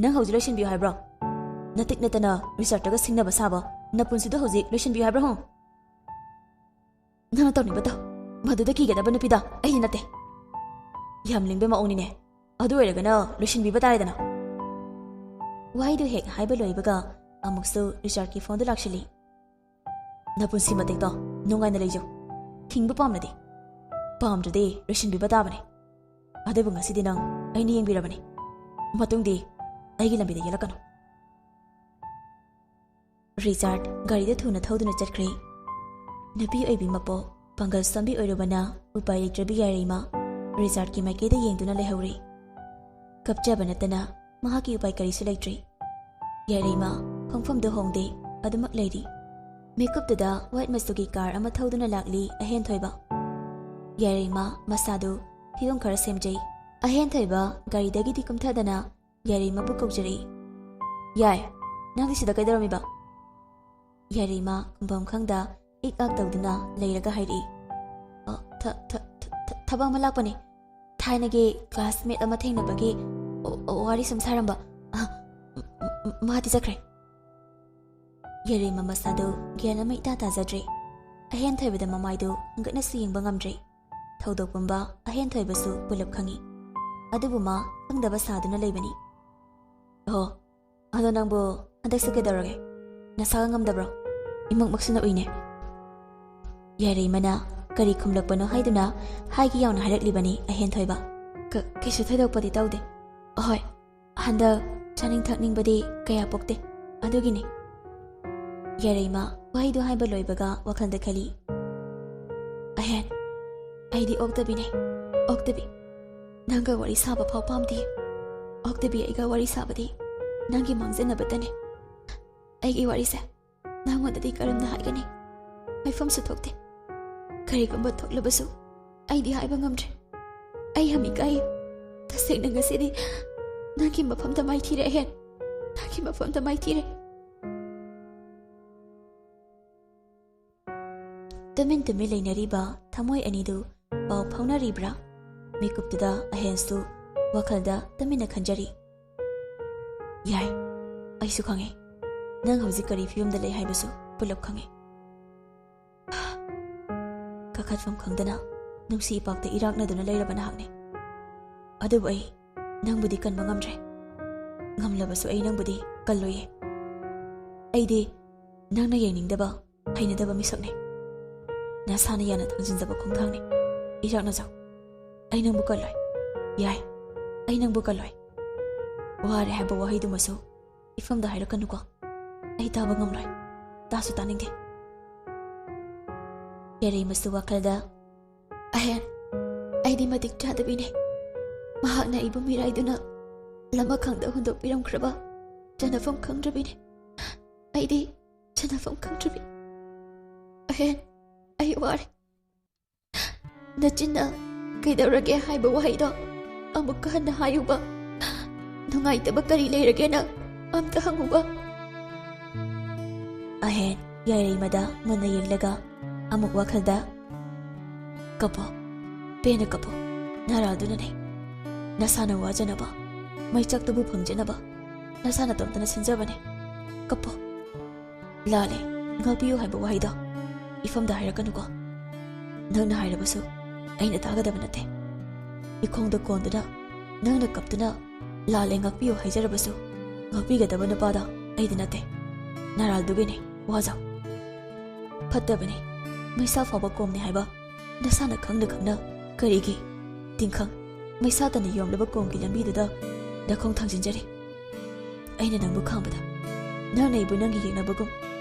ꯅꯪ ꯍꯧꯖꯤꯛ ꯂꯣꯏꯁꯤꯟꯕꯤꯌꯨ ꯍꯥꯏꯕ꯭ꯔꯣ? ꯅꯇꯤꯛ ꯅꯠꯇꯅ ꯔꯤꯆꯥꯔꯗꯇꯒ ꯁꯤꯡꯅꯕ ꯁꯥꯕ ꯅꯄꯨꯟꯁꯤꯗꯣ ꯍꯧꯖꯤꯛ ꯂꯣꯏꯁꯤꯟꯕꯤꯌꯨ ꯍꯥꯏꯕ꯭ꯔꯣ? ꯅꯪꯅ ꯇꯧꯅꯤꯡꯕ ꯇꯧ, ꯃꯗꯨꯗ ꯀꯤꯒꯗꯕ ꯅꯨꯄꯤꯗ ꯑꯩꯗꯤ ꯅꯠꯇꯦ꯫ ꯌꯥꯝ ꯂꯤꯡꯕ ꯃꯑꯣꯡꯅꯤꯅꯦ, ꯑꯗꯨ ꯑꯣꯏꯔꯒꯅ ꯂꯣꯏꯁꯤꯟꯕꯤꯕ ꯇꯥꯔꯦꯗꯅ꯫ ꯋꯥꯍꯩꯗꯨ ꯍꯦꯛ ꯍꯥꯏꯕ ꯂꯣꯏꯕꯒ ꯑꯃꯨꯛꯁꯨ ꯔꯤꯆꯥꯔꯗꯀꯤ ꯐꯣꯟꯗꯨ ꯂꯥꯛꯁꯤꯜꯂꯤ꯫ ꯅꯄꯨꯟꯁꯤ ꯃꯇꯦꯛꯇꯣ ꯅꯨꯡꯉꯥꯏꯅ ꯂꯩꯖꯧ, ꯍꯤꯡꯕ ꯄꯥꯝꯂꯗꯤ, ꯄꯥꯝꯗ꯭ꯔꯗꯤ ꯂꯣꯏꯁꯤꯟꯕꯤꯕ ꯇꯥꯕꯅꯤ꯫ ꯑꯗꯨꯕꯨ ꯉꯁꯤꯗꯤ ꯅꯪ ꯑꯩꯅ ꯌꯦꯡꯕꯤꯔꯕꯅꯤ, ꯃꯇꯨꯡꯗꯤ ꯑꯩꯒꯤ ꯂꯝꯕꯤꯗ ꯌꯦꯜꯂꯛꯀꯅꯨ꯫ ꯔꯤꯆꯥꯔꯗ ꯒꯥꯔꯤꯗ ꯊꯨꯅ ꯊꯧꯗꯨꯅ ꯆꯠꯈ꯭ꯔꯦ꯫ ꯅꯨꯄꯤ ꯑꯣꯏꯕꯤ ꯃꯄꯣꯛ ꯄꯥꯡꯒꯜ ꯁꯣꯟꯕꯤ ꯑꯣꯏꯔꯨꯕꯅ ꯎꯄꯥꯏ ꯂꯩꯇ꯭ꯔꯕꯤ ꯌꯥꯔꯩꯃ ꯔꯤꯆꯥꯔꯗꯀꯤ ꯃꯥꯏꯀꯩꯗ ꯌꯦꯡꯗꯨꯅ ꯂꯩꯍꯧꯔꯤ꯫ ꯀꯞꯆꯕ ꯅꯠꯇꯅ ꯃꯍꯥꯛꯀꯤ ꯎꯄꯥꯏ ꯀꯔꯤꯁꯨ ꯂꯩꯇ꯭ꯔꯤ꯫ ꯌꯥꯔꯩꯃ ꯈꯣꯡꯐꯝꯗꯨ ꯍꯣꯡꯗꯦ, ꯑꯗꯨꯃꯛ ꯂꯩꯔꯤ꯫ ꯃꯤꯀꯨꯞꯇꯨꯗ ꯋꯥꯏꯠ ꯃꯆꯨꯒꯤ ꯀꯥꯔ ꯑꯃ ꯊꯧꯗꯨꯅ ꯂꯥꯛꯂꯤ ꯑꯍꯦꯟꯊꯣꯏꯕ꯫ ꯌꯥꯔꯩꯃ ꯃꯁꯥꯗꯨ ꯐꯤꯕꯝ ꯈꯔ ꯁꯦꯝꯖꯩ꯫ ꯑꯍꯦꯟꯊꯣꯏꯕ ꯒꯥꯔꯤꯗꯒꯤꯗꯤ ꯀꯨꯝꯊꯗꯅ ꯌꯥꯔꯩꯃꯕꯨ ꯀꯧꯖꯔꯛꯏ꯫ ꯌꯥꯏ, ꯅꯪꯗꯤ ꯁꯤꯗ ꯀꯩꯗꯧꯔꯝꯃꯤꯕ? ꯌꯥꯔꯩꯃ ꯈꯨꯝꯐꯝ ꯈꯪꯗ ꯏꯛ ꯑꯥꯛ ꯇꯧꯗꯨꯅ ꯂꯩꯔꯒ ꯍꯥꯏꯔꯛꯏ꯫ ꯊꯕꯛ ꯑꯃ ꯂꯥꯛꯄꯅꯤ, ꯊꯥꯏꯅꯒꯤ ꯀ꯭ꯂꯥꯁꯃꯦꯠ ꯑꯃ ꯊꯦꯡꯅꯕꯒꯤ ꯋꯥꯔꯤ ꯁꯨꯝ ꯁꯥꯔꯝꯕ, ꯃꯥꯗꯤ ꯆꯠꯈ꯭ꯔꯦ꯫ ꯌꯥꯔꯩꯃ ꯃꯁꯥꯗꯨ ꯒ꯭ꯌꯥꯟ ꯑꯃ ꯏꯇꯥ ꯇꯥꯖꯗ꯭ꯔꯦ꯫ ꯑꯍꯦꯟꯊꯣꯏꯕꯗ ꯃꯃꯥꯏꯗꯨ ꯍꯪꯒꯠꯅꯁꯨ ꯌꯦꯡꯕ ꯉꯝꯗ꯭ꯔꯦ꯫ ꯊꯧꯗꯣꯛ ꯄꯨꯝꯕ ꯑꯍꯦꯟꯊꯣꯏꯕꯁꯨ ꯄꯨꯂꯞ ꯈꯪꯉꯤ, ꯑꯗꯨꯕꯨ ꯃꯥ ꯈꯪꯗꯕ ꯁꯥꯗꯨꯅ ꯂꯩꯕꯅꯤ꯫ ꯑꯣ, ꯑꯗꯣ ꯅꯪꯕꯨ ꯍꯟꯗꯛꯁꯦ ꯀꯩꯗꯧꯔꯒꯦ? ꯅꯁꯥꯒ ꯉꯝꯗꯕ꯭ꯔꯣ? ꯏꯃꯛꯃꯛꯁꯨꯅ ꯎꯏꯅꯦ꯫ ꯌꯥꯔꯩꯃꯅ ꯀꯔꯤ ꯈꯨꯝꯂꯛꯄꯅꯣ ꯍꯥꯏꯗꯨꯅ ꯍꯥꯏꯒꯤ ꯌꯥꯎꯅ ꯍꯥꯏꯔꯛꯂꯤꯕꯅꯤ ꯑꯍꯦꯟꯊꯣꯏꯕ꯫ ꯀꯩꯁꯨ ꯊꯣꯏꯗꯣꯛꯄꯗꯤ ꯇꯧꯗꯦ, ꯑꯍꯣꯏ, ꯍꯟꯗꯛ ꯆꯥꯅꯤꯡ ꯊꯛꯅꯤꯡꯕꯗꯤ ꯀꯌꯥ ꯄꯣꯛꯇꯦ, ꯑꯗꯨꯒꯤꯅꯤ꯫ ꯌꯥꯔꯩꯃ ꯋꯥꯍꯩꯗꯨ ꯍꯥꯏꯕ ꯂꯣꯏꯕꯒ ꯋꯥꯈꯜꯗ ꯈꯜꯂꯤ꯫ ꯑꯍꯦꯟ, ꯑꯩꯗꯤ ꯑꯣꯛꯇꯕꯤꯅꯦ, ꯑꯣꯛꯇꯕꯤ꯫ ꯅꯪꯒ ꯋꯥꯔꯤ ꯁꯥꯕ ꯐꯥꯎ ꯄꯥꯝꯗꯦ꯫ ꯑꯣꯛꯇꯕꯤ ꯑꯩꯒ ꯋꯥꯔꯤ ꯁꯥꯕꯗꯤ ꯅꯪꯒꯤ ꯃꯥꯡꯖꯅꯕꯇꯅꯤ꯫ ꯑꯩꯒꯤ ꯋꯥꯔꯤꯁꯦ ꯅꯪꯉꯣꯟꯗꯗꯤ ꯀꯔꯝꯅ ꯍꯥꯏꯒꯅꯤ? ꯍꯥꯏꯐꯝꯁꯨ ꯊꯣꯛꯇꯦ꯫ ꯀꯔꯤꯒꯨꯝꯕ ꯊꯣꯛꯂꯕꯁꯨ ꯑꯩꯗꯤ ꯍꯥꯏꯕ ꯉꯝꯗ꯭ꯔꯦ꯫ ꯑꯩ ꯌꯥꯝꯏꯀꯥꯏ, ꯇꯁꯦꯡꯅ ꯉꯁꯤꯗꯤ ꯅꯪꯒꯤ ꯃꯐꯝꯗ ꯃꯥꯏꯊꯤꯔꯦ ꯑꯍꯦꯟ, ꯅꯪꯒꯤ ꯃꯐꯝꯗ ꯃꯥꯏꯊꯤꯔꯦ꯫ ꯇꯨꯃꯤꯟ ꯇꯨꯃꯤꯟ ꯂꯩꯅꯔꯤꯕ ꯊꯃꯣꯏ ꯑꯅꯤꯗꯨ ꯄꯥꯎ ꯐꯥꯎꯅꯔꯤꯕ꯭ꯔꯥ? ꯃꯤꯀꯨꯞꯇꯨꯗ ꯑꯍꯦꯟꯁꯨ ꯋꯥꯈꯜꯗ ꯇꯨꯃꯤꯟꯅ ꯈꯟꯖꯔꯤ꯫ ꯌꯥꯏ, ꯑꯩꯁꯨ ꯈꯪꯉꯦ, ꯅꯪ ꯍꯧꯖꯤꯛ ꯀꯔꯤ ꯐꯤꯕꯝꯗ ꯂꯩ ꯍꯥꯏꯕꯁꯨ ꯄꯨꯂꯞ ꯈꯪꯉꯦ꯫ ꯀꯥꯈꯠꯐꯝ ꯈꯪꯗꯅ ꯅꯨꯡꯁꯤ ꯏꯄꯥꯛꯇ ꯏꯔꯥꯛꯅꯗꯨꯅ ꯂꯩꯔꯕ ꯅꯍꯥꯛꯅꯤ꯫ ꯑꯗꯨꯕꯨ ꯑꯩ ꯅꯪꯕꯨꯗꯤ ꯀꯟꯕ ꯉꯝꯗ꯭ꯔꯦ, ꯉꯝꯂꯕꯁꯨ ꯑꯩ ꯅꯪꯕꯨꯗꯤ ꯀꯜꯂꯣꯏꯌꯦ꯫ ꯑꯩꯗꯤ ꯅꯪꯅ ꯌꯦꯡꯅꯤꯡꯗꯕ, ꯍꯩꯅꯗꯕ ꯃꯤꯁꯛꯅꯤ, ꯅꯁꯥꯅ ꯌꯥꯅ ꯊꯥꯡꯖꯤꯟꯖꯕ ꯈꯣꯡꯊꯥꯡꯅꯤ꯫ ꯏꯔꯛꯅꯖꯧ ꯑꯩ ꯅꯪꯕꯨ ꯀꯜꯂꯣꯏ ꯌꯥꯏ ꯑꯩ ꯅꯪꯕꯨ ꯀꯜꯂꯣꯏ ꯋꯥꯔꯦ ꯍꯥꯏꯕ ꯋꯥꯍꯩꯗꯨꯃꯁꯨ ꯏꯐꯝꯗ ꯍꯥꯏꯔꯛꯀꯅꯨꯀꯣ ꯑꯩ ꯇꯥꯕ ꯉꯝꯂꯣꯏ ꯇꯥꯁꯨ ꯇꯥꯅꯤꯡꯗꯦ ꯌꯥꯏꯔꯩꯃꯁꯨ ꯋꯥꯈꯜꯗ ꯑꯍꯦꯟ ꯑꯩꯗꯤ ꯃꯇꯤꯛ ꯆꯥꯗꯕꯤꯅꯦ ꯃꯍꯥꯛꯅ ꯑꯩꯕꯨ ꯃꯤꯔꯥꯏꯗꯨꯅ ꯂꯃꯈꯥꯡꯗ ꯍꯨꯟꯗꯣꯛꯄꯤꯔꯝꯈ꯭ꯔꯕ ꯆꯟꯅꯐꯝ ꯈꯪꯗ꯭ꯔꯕꯤꯅꯦ ꯑꯩꯗꯤ ꯆꯟꯅꯐꯝ ꯈꯪꯗ꯭ꯔꯕꯤ ꯑꯍꯦꯟ ꯑꯩ ꯋꯥꯔꯦ ꯅꯆꯤꯟꯅ ꯀꯩꯗꯧꯔꯒꯦ ꯍꯥꯏꯕ ꯋꯥꯍꯩꯗꯣ ꯑꯃꯨꯛꯀ ꯍꯟꯅ ꯍꯥꯏꯌꯨꯕ ꯅꯨꯡꯉꯥꯏꯇꯕ ꯀꯔꯤ ꯂꯩꯔꯒꯦꯅ ꯑꯝꯇ ꯍꯪꯉꯨꯕ ꯑꯍꯦꯟ ꯌꯥꯏꯔꯩꯃꯗ ꯃꯨꯟꯅ ꯌꯦꯡꯂꯒ ꯑꯃꯨꯛ ꯋꯥꯈꯜꯗ ꯀꯞꯄꯣ ꯄꯦꯟꯅ ꯀꯞꯄꯣ ꯅꯥꯔꯥꯗꯨꯅꯅꯦ ꯅꯁꯥꯅ ꯋꯥꯖꯅꯕ ꯃꯩꯆꯥꯛꯇꯨꯕꯨ ꯐꯪꯖꯅꯕ ꯅꯁꯥꯅ ꯇꯣꯝꯇꯅ ꯁꯤꯟꯖꯕꯅꯦ ꯀꯞꯄꯣ ꯂꯥꯜꯂꯦ ꯉꯥꯛꯄꯤꯌꯨ ꯍꯥꯏꯕ ꯋꯥꯍꯩꯗꯣ ꯏꯐꯝꯗ ꯍꯥꯏꯔꯛꯀꯅꯨꯀꯣ ꯅꯪꯅ ꯍꯥꯏꯔꯕꯁꯨ ꯑꯩꯅ ꯇꯥꯒꯗꯕ ꯅꯠꯇꯦ ꯏꯈꯣꯡꯗ ꯀꯣꯟꯗꯨꯅ ꯅꯪꯅ ꯀꯞꯇꯨꯅ ꯂꯥꯜꯂꯦ ꯉꯥꯛꯄꯤꯌꯨ ꯍꯥꯏꯖꯔꯕꯁꯨ ꯉꯥꯛꯄꯤꯒꯗꯕ ꯅꯨꯄꯥꯗꯣ ꯑꯩꯗꯤ ꯅꯠꯇꯦ ꯅꯥꯔꯥꯜꯗꯨꯒꯤꯅꯦ ꯋꯥꯖꯧ ꯐꯠꯇꯕꯅꯤ ꯃꯩꯁꯥ ꯐꯥꯎꯕ ꯀꯣꯝꯅꯤ ꯍꯥꯏꯕ ꯅꯁꯥꯅ ꯈꯪꯅ ꯈꯪꯅ ꯀꯔꯤꯒꯤ ꯇꯤꯡꯈꯪ ꯃꯩꯁꯥꯇꯅ ꯌꯣꯝꯂꯕ ꯀꯣꯝꯒꯤ ꯂꯝꯕꯤꯗꯨꯗ ꯅꯈꯣꯡ ꯊꯥꯡꯖꯤꯟꯖꯔꯤ ꯑꯩꯅ ꯅꯪꯕꯨ ꯈꯥꯡꯕꯗ ꯅꯪꯅ ꯑꯩꯕꯨ ꯅꯪꯒꯤ ꯌꯦꯡꯅꯕꯒꯨꯝ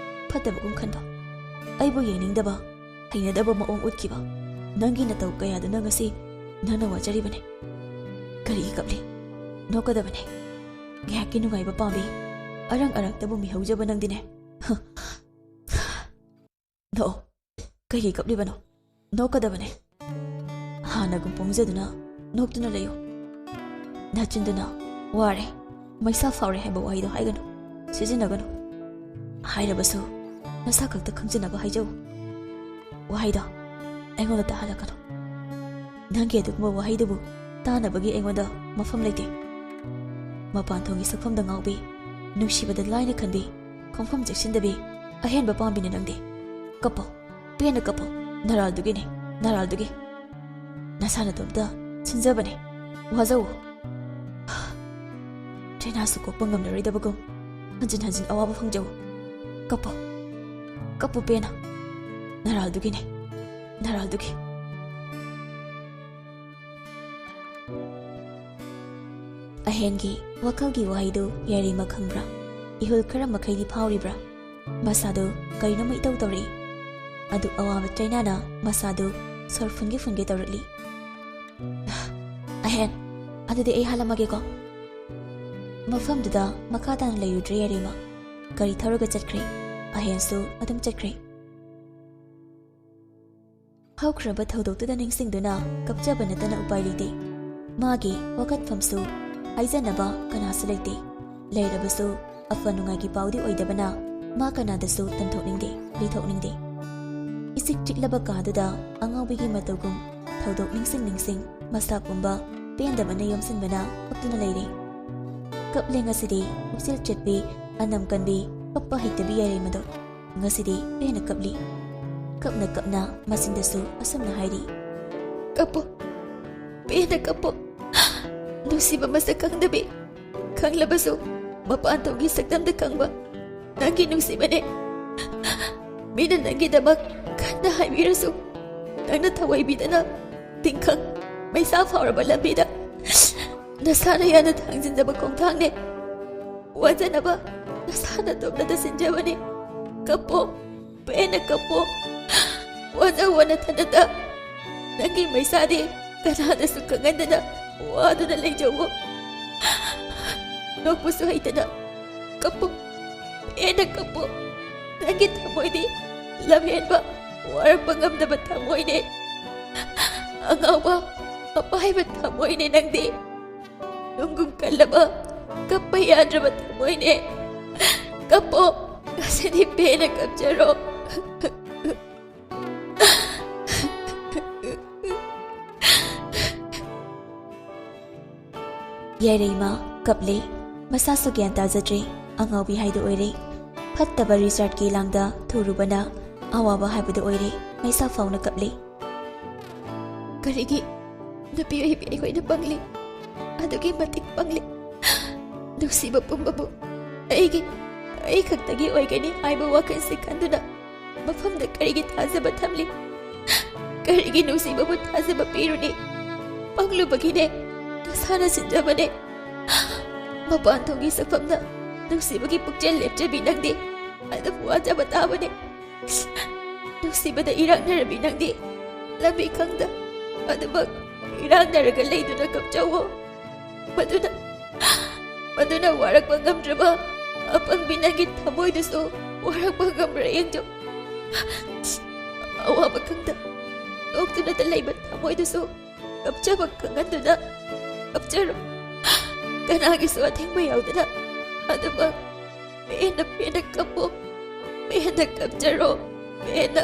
ꯐꯠꯇꯕꯒꯨꯝ ꯈꯟꯕ ꯑꯩꯕꯨ ꯌꯦꯡꯅꯤꯡꯗꯕ ꯍꯩꯅꯗꯕ ꯃꯑꯣꯡ ꯎꯠꯈꯤꯕ ꯅꯪꯒꯤ ꯅꯇꯧ ꯀꯌꯥꯗꯨꯅ ꯉꯁꯤ ꯅꯪꯅ ꯋꯥꯖꯔꯤꯕꯅꯤ ꯀꯔꯤꯒꯤ ꯀꯞꯂꯤ ꯅꯣꯛꯀꯗꯕꯅꯤ ꯉꯥꯏꯍꯥꯛꯀꯤ ꯅꯨꯡꯉꯥꯏꯕ ꯄꯥꯝꯕꯤ ꯑꯔꯪ ꯑꯔꯛꯇꯕꯨ ꯃꯤꯍꯧꯖꯕ ꯅꯪꯗꯤꯅꯦ ꯅꯣꯛꯑꯣ ꯀꯩꯒꯤ ꯀꯞꯂꯤꯕꯅꯣ ꯅꯣꯛꯀꯗꯕꯅꯦ ꯍꯥꯟꯅꯒꯨꯝ ꯄꯣꯡꯖꯗꯨꯅ ꯅꯣꯛꯇꯨꯅ ꯂꯩꯌꯨ ꯅꯆꯤꯟꯗꯨꯅ ꯋꯥꯔꯦ ꯃꯩꯁꯥ ꯐꯥꯎꯔꯦ ꯍꯥꯏꯕ ꯋꯥꯍꯩꯗꯣ ꯍꯥꯏꯒꯅꯨ ꯁꯤꯖꯤꯟꯅꯒꯅꯨ ꯍꯥꯏꯔꯕꯁꯨ ꯅꯁꯥ ꯈꯛꯇ ꯈꯪꯖꯅꯕ ꯍꯥꯏꯖꯧ ꯋꯥꯍꯩꯗꯣ ꯑꯩꯉꯣꯟꯗ ꯇꯥꯍꯜꯂꯛꯀꯅꯨ ꯅꯪꯒꯤ ꯑꯗꯨꯒꯨꯝꯕ ꯋꯥꯍꯩꯗꯨꯕꯨ ꯇꯥꯅꯕꯒꯤ ꯑꯩꯉꯣꯟꯗ ꯃꯐꯝ ꯂꯩꯇꯦ ꯃꯄꯥꯟ ꯊꯣꯡꯒꯤ ꯁꯛꯐꯝꯗ ꯉꯥꯎꯕꯤ ꯅꯨꯡꯁꯤꯕꯗ ꯂꯥꯏꯅ ꯈꯟꯕꯤ ꯈꯣꯡꯐꯝ ꯆꯦꯛꯁꯤꯟꯗꯕꯤ ꯑꯍꯦꯟꯕ ꯄꯥꯝꯕꯤꯅꯦ ꯅꯪꯗꯤ ꯀꯞꯄꯣ ꯄꯦꯟꯅ ꯀꯞꯄꯣ ꯅꯔꯥꯜꯗꯨꯒꯤꯅꯦ ꯅꯔꯥꯜꯗꯨꯒꯤ ꯅꯁꯥꯅ ꯇꯣꯝꯇ ꯁꯤꯟꯖꯕꯅꯦ ꯋꯥꯖꯧ ꯇ꯭ꯔꯦꯅꯥꯁꯨ ꯀꯣꯛꯄ ꯉꯝꯂꯔꯣꯏꯗꯕꯒꯨꯝ ꯍꯟꯖꯤꯟ ꯍꯟꯖꯤꯟ ꯑꯋꯥꯕ ꯐꯪꯖꯧ ꯀꯞꯄꯣ ꯀꯞꯄꯨ ꯄꯦꯟꯅ ꯅꯔꯥꯜꯗꯨꯒꯤꯅꯦ ꯅꯔꯥꯜꯗꯨꯒꯤ ꯑꯍꯦꯟꯒꯤ ꯋꯥꯈꯜꯒꯤ ꯋꯥꯍꯩꯗꯨ ꯌꯥꯏꯔꯩꯃ ꯈꯪꯕ꯭ꯔꯥ ꯏꯍꯨꯜ ꯈꯔ ꯃꯈꯩꯗꯤ ꯐꯥꯎꯔꯤꯕ꯭ꯔꯥ ꯃꯁꯥꯗꯨ ꯀꯔꯤꯅꯣꯃ ꯏꯇꯧ ꯇꯧꯔꯛꯏ ꯑꯗꯨ ꯑꯋꯥꯕ ꯆꯩꯅꯥꯅ ꯃꯁꯥꯗꯨ ꯁꯣꯔ ꯐꯨꯟꯒꯦ ꯐꯨꯟꯒꯦ ꯇꯧꯔꯛꯂꯤ ꯑꯍꯦꯟ ꯑꯗꯨꯗꯤ ꯑꯩ ꯍꯜꯂꯝꯃꯒꯦꯀꯣ ꯃꯐꯝꯗꯨꯗ ꯃꯈꯥ ꯇꯥꯅ ꯂꯩꯔꯨꯗ꯭ꯔꯦ ꯌꯥꯏꯔꯩꯃ ꯒꯥꯔꯤ ꯊꯧꯔꯒ ꯆꯠꯈ꯭ꯔꯦ ꯑꯍꯦꯟꯁꯨ ꯑꯗꯨꯝ ꯆꯠꯈ꯭ꯔꯦ ꯍꯧꯈ꯭ꯔꯕ ꯊꯧꯗꯣꯛꯇꯨꯗ ꯅꯤꯡꯁꯤꯡꯗꯨꯅ ꯀꯞꯆꯕ ꯅꯠꯇꯅ ꯎꯄꯥꯏ ꯂꯩꯇꯦ ꯃꯥꯒꯤ ꯋꯥꯀꯠꯐꯝꯁꯨ ꯍꯥꯏꯖꯅꯕ ꯀꯅꯥꯁꯨ ꯂꯩꯇꯦ ꯂꯩꯔꯕꯁꯨ ꯑꯐ ꯅꯨꯡꯉꯥꯏꯒꯤ ꯄꯥꯎꯗꯤ ꯑꯣꯏꯗꯕꯅ ꯃꯥ ꯀꯅꯥꯗꯁꯨ ꯇꯝꯊꯣꯛꯅꯤꯡꯗꯦ ꯂꯩꯊꯣꯛꯅꯤꯡꯗꯦ ꯏꯆꯤꯛ ꯆꯤꯛꯂꯕ ꯀꯥꯗꯨꯗ ꯑꯉꯥꯎꯕꯤꯒꯤ ꯃꯇꯧꯒꯨꯝ ꯊꯧꯗꯣꯛ ꯅꯤꯡꯁꯤꯡ ꯃꯁꯥ ꯄꯨꯝꯕ ꯄꯦꯟꯗꯕꯅ ꯌꯣꯝꯁꯤꯟꯕꯅ ꯀꯞꯇꯨꯅ ꯂꯩꯔꯦ ꯀꯞꯂꯦ ꯉꯁꯤꯗꯤ ꯄꯨꯛꯆꯦꯜ ꯆꯦꯠꯄꯤ ꯑꯅꯝ ꯀꯟꯕꯤ ꯀꯞꯄ ꯍꯩꯇꯕꯤ ꯌꯥꯏꯔꯩꯃꯗꯣ ꯉꯁꯤꯗꯤ ꯄꯦꯟꯅ ꯀꯞꯂꯤ ꯀꯞꯅ ꯀꯞꯅ ꯃꯆꯤꯟꯗꯁꯨ ꯑꯁꯨꯝꯅ ꯍꯥꯏꯔꯤ ꯀꯞꯄꯣ ꯄꯦꯟꯅ ꯀꯞꯄꯣ ꯅꯨꯡꯁꯤꯕ ꯃꯁꯛ ꯈꯪꯗꯕꯤ ꯈꯪꯂꯕꯁꯨ ꯃꯄꯥꯟ ꯊꯣꯡꯒꯤ ꯁꯛꯇꯝꯗ ꯈꯪꯕ ꯅꯪꯒꯤ ꯅꯨꯡꯁꯤꯕꯅꯦ ꯃꯤꯅ ꯅꯪꯒꯤꯗꯃꯛ ꯀꯟꯅ ꯍꯥꯏꯕꯤꯔꯁꯨ ꯅꯪꯅ ꯊꯋꯥꯏꯕꯤꯗꯅ ꯇꯤꯡꯈꯪ ꯃꯩꯁꯥ ꯐꯥꯎꯔꯕ ꯂꯝꯕꯤꯗ ꯅꯁꯥꯅ ꯌꯥꯅ ꯊꯥꯡꯖꯤꯟꯖꯕ ꯈꯣꯡꯊꯥꯡꯅꯦ ꯋꯥꯖꯅꯕ ꯅꯁꯥꯅ ꯇꯣꯝꯅꯗ ꯁꯤꯟꯖꯕꯅꯦ ꯀꯞꯄꯣ ꯄꯦꯟꯅ ꯀꯞꯄꯣ ꯋꯥꯖꯧꯋꯣ ꯅꯊꯟꯅꯇ ꯅꯪꯒꯤ ꯃꯩꯁꯥꯗꯤ ꯀꯅꯥꯗꯁꯨ ꯈꯪꯍꯟꯗꯅ ꯋꯥꯗꯨꯅ ꯂꯩꯖꯧꯋꯣ ꯅꯣꯛꯄꯁꯨ ꯍꯩꯇꯅ ꯀꯞꯄꯣ ꯄꯦꯟꯅ ꯀꯞꯄꯣ ꯅꯪꯒꯤ ꯊꯃꯣꯏꯗꯤ ꯂꯝꯍꯦꯟꯕ ꯋꯥꯔꯛꯄ ꯉꯝꯗꯕ ꯊꯃꯣꯏꯅꯦ ꯑꯉꯥꯎꯕ ꯑꯄꯥꯏꯕ ꯊꯃꯣꯏꯅꯦ ꯅꯪꯗꯤ ꯅꯨꯡꯒꯨꯝ ꯀꯜꯂꯕ ꯀꯞꯄ ꯌꯥꯗ꯭ꯔꯕ ꯊꯃꯣꯏꯅꯦ ꯀꯞꯄꯣ ꯉꯁꯤꯗꯤ ꯄꯦꯟꯅ ꯀꯞꯆꯔꯣ ꯌꯥꯏꯔꯩꯃ ꯀꯞꯂꯦ ꯃꯁꯥꯁꯨ ꯒ꯭ꯌꯥꯟ ꯇꯥꯖꯗ꯭ꯔꯦ ꯑꯉꯥꯎꯕꯤ ꯍꯥꯏꯗꯨ ꯑꯣꯏꯔꯦ ꯐꯠꯇꯕ ꯔꯤꯆꯥꯔꯠꯀꯤ ꯂꯥꯡꯗ ꯊꯨꯔꯨꯕꯅ ꯑꯋꯥꯕ ꯍꯥꯏꯕꯗꯨ ꯑꯣꯏꯔꯦ ꯃꯩꯁꯥ ꯐꯥꯎꯅ ꯀꯞꯂꯦ ꯀꯔꯤꯒꯤ ꯅꯨꯄꯤ ꯑꯣꯏꯕꯤ ꯑꯩꯈꯣꯏꯅ ꯄꯪꯂꯤ ꯑꯗꯨꯒꯤ ꯃꯇꯤꯛ ꯄꯪꯂꯤ ꯅꯨꯡꯁꯤꯕ ꯄꯨꯝꯕꯕꯨ ꯑꯩ ꯈꯛꯇꯒꯤ ꯑꯣꯏꯒꯅꯤ ꯍꯥꯏꯕ ꯋꯥꯈꯜꯁꯤ ꯈꯟꯗꯨꯅ ꯃꯐꯝꯗ ꯀꯔꯤꯒꯤ ꯊꯥꯖꯕ ꯊꯝꯂꯤ ꯀꯔꯤꯒꯤ ꯅꯨꯡꯁꯤꯕꯕꯨ ꯊꯥꯖꯕ ꯄꯤꯔꯨꯅꯤ ꯄꯪꯂꯨꯕꯒꯤꯅꯦ ꯅꯁꯥꯅ ꯁꯤꯟꯖꯕꯅꯦ ꯃꯄꯥꯟ ꯊꯣꯡꯒꯤ ꯁꯛꯐꯝꯅ ꯅꯨꯡꯁꯤꯕꯒꯤ ꯄꯨꯛꯆꯦꯜ ꯂꯦꯞꯆꯕꯤ ꯅꯪꯗꯤ ꯑꯗꯨꯝ ꯋꯥꯖꯕ ꯇꯥꯕꯅꯦ ꯅꯨꯡꯁꯤꯕꯗ ꯏꯔꯥꯛꯅꯔꯕꯤ ꯅꯪꯗꯤ ꯂꯝꯕꯤ ꯈꯪꯗ ꯑꯗꯨꯃꯛ ꯏꯔꯥꯛꯅꯔꯒ ꯂꯩꯗꯨꯅ ꯀꯞꯆꯧꯋꯣ ꯃꯗꯨꯅ ꯋꯥꯔꯛꯄ ꯉꯝꯗ꯭ꯔꯕ ꯑꯄꯪꯕꯤ ꯅꯪꯒꯤ ꯊꯃꯣꯏꯗꯨꯁꯨ ꯋꯥꯔꯛꯄ ꯉꯝꯕ꯭ꯔꯥ ꯌꯦꯡꯖꯧ ꯑꯋꯥꯕ ꯈꯪꯗ ꯅꯣꯛꯇꯨꯅꯇ ꯂꯩꯕ ꯊꯃꯣꯏꯗꯨꯁꯨ ꯀꯞꯆꯕ ꯈꯪꯍꯟꯗꯨꯅ ꯀꯞꯆꯔꯣ ꯀꯅꯥꯒꯤꯁꯨ ꯑꯊꯤꯡꯕ ꯌꯥꯎꯗꯅ ꯑꯗꯨꯃꯛ ꯄꯦꯟꯅ ꯀꯞꯄꯣ ꯄꯦꯟꯅ ꯀꯞꯆꯔꯣ ꯄꯦꯟꯅ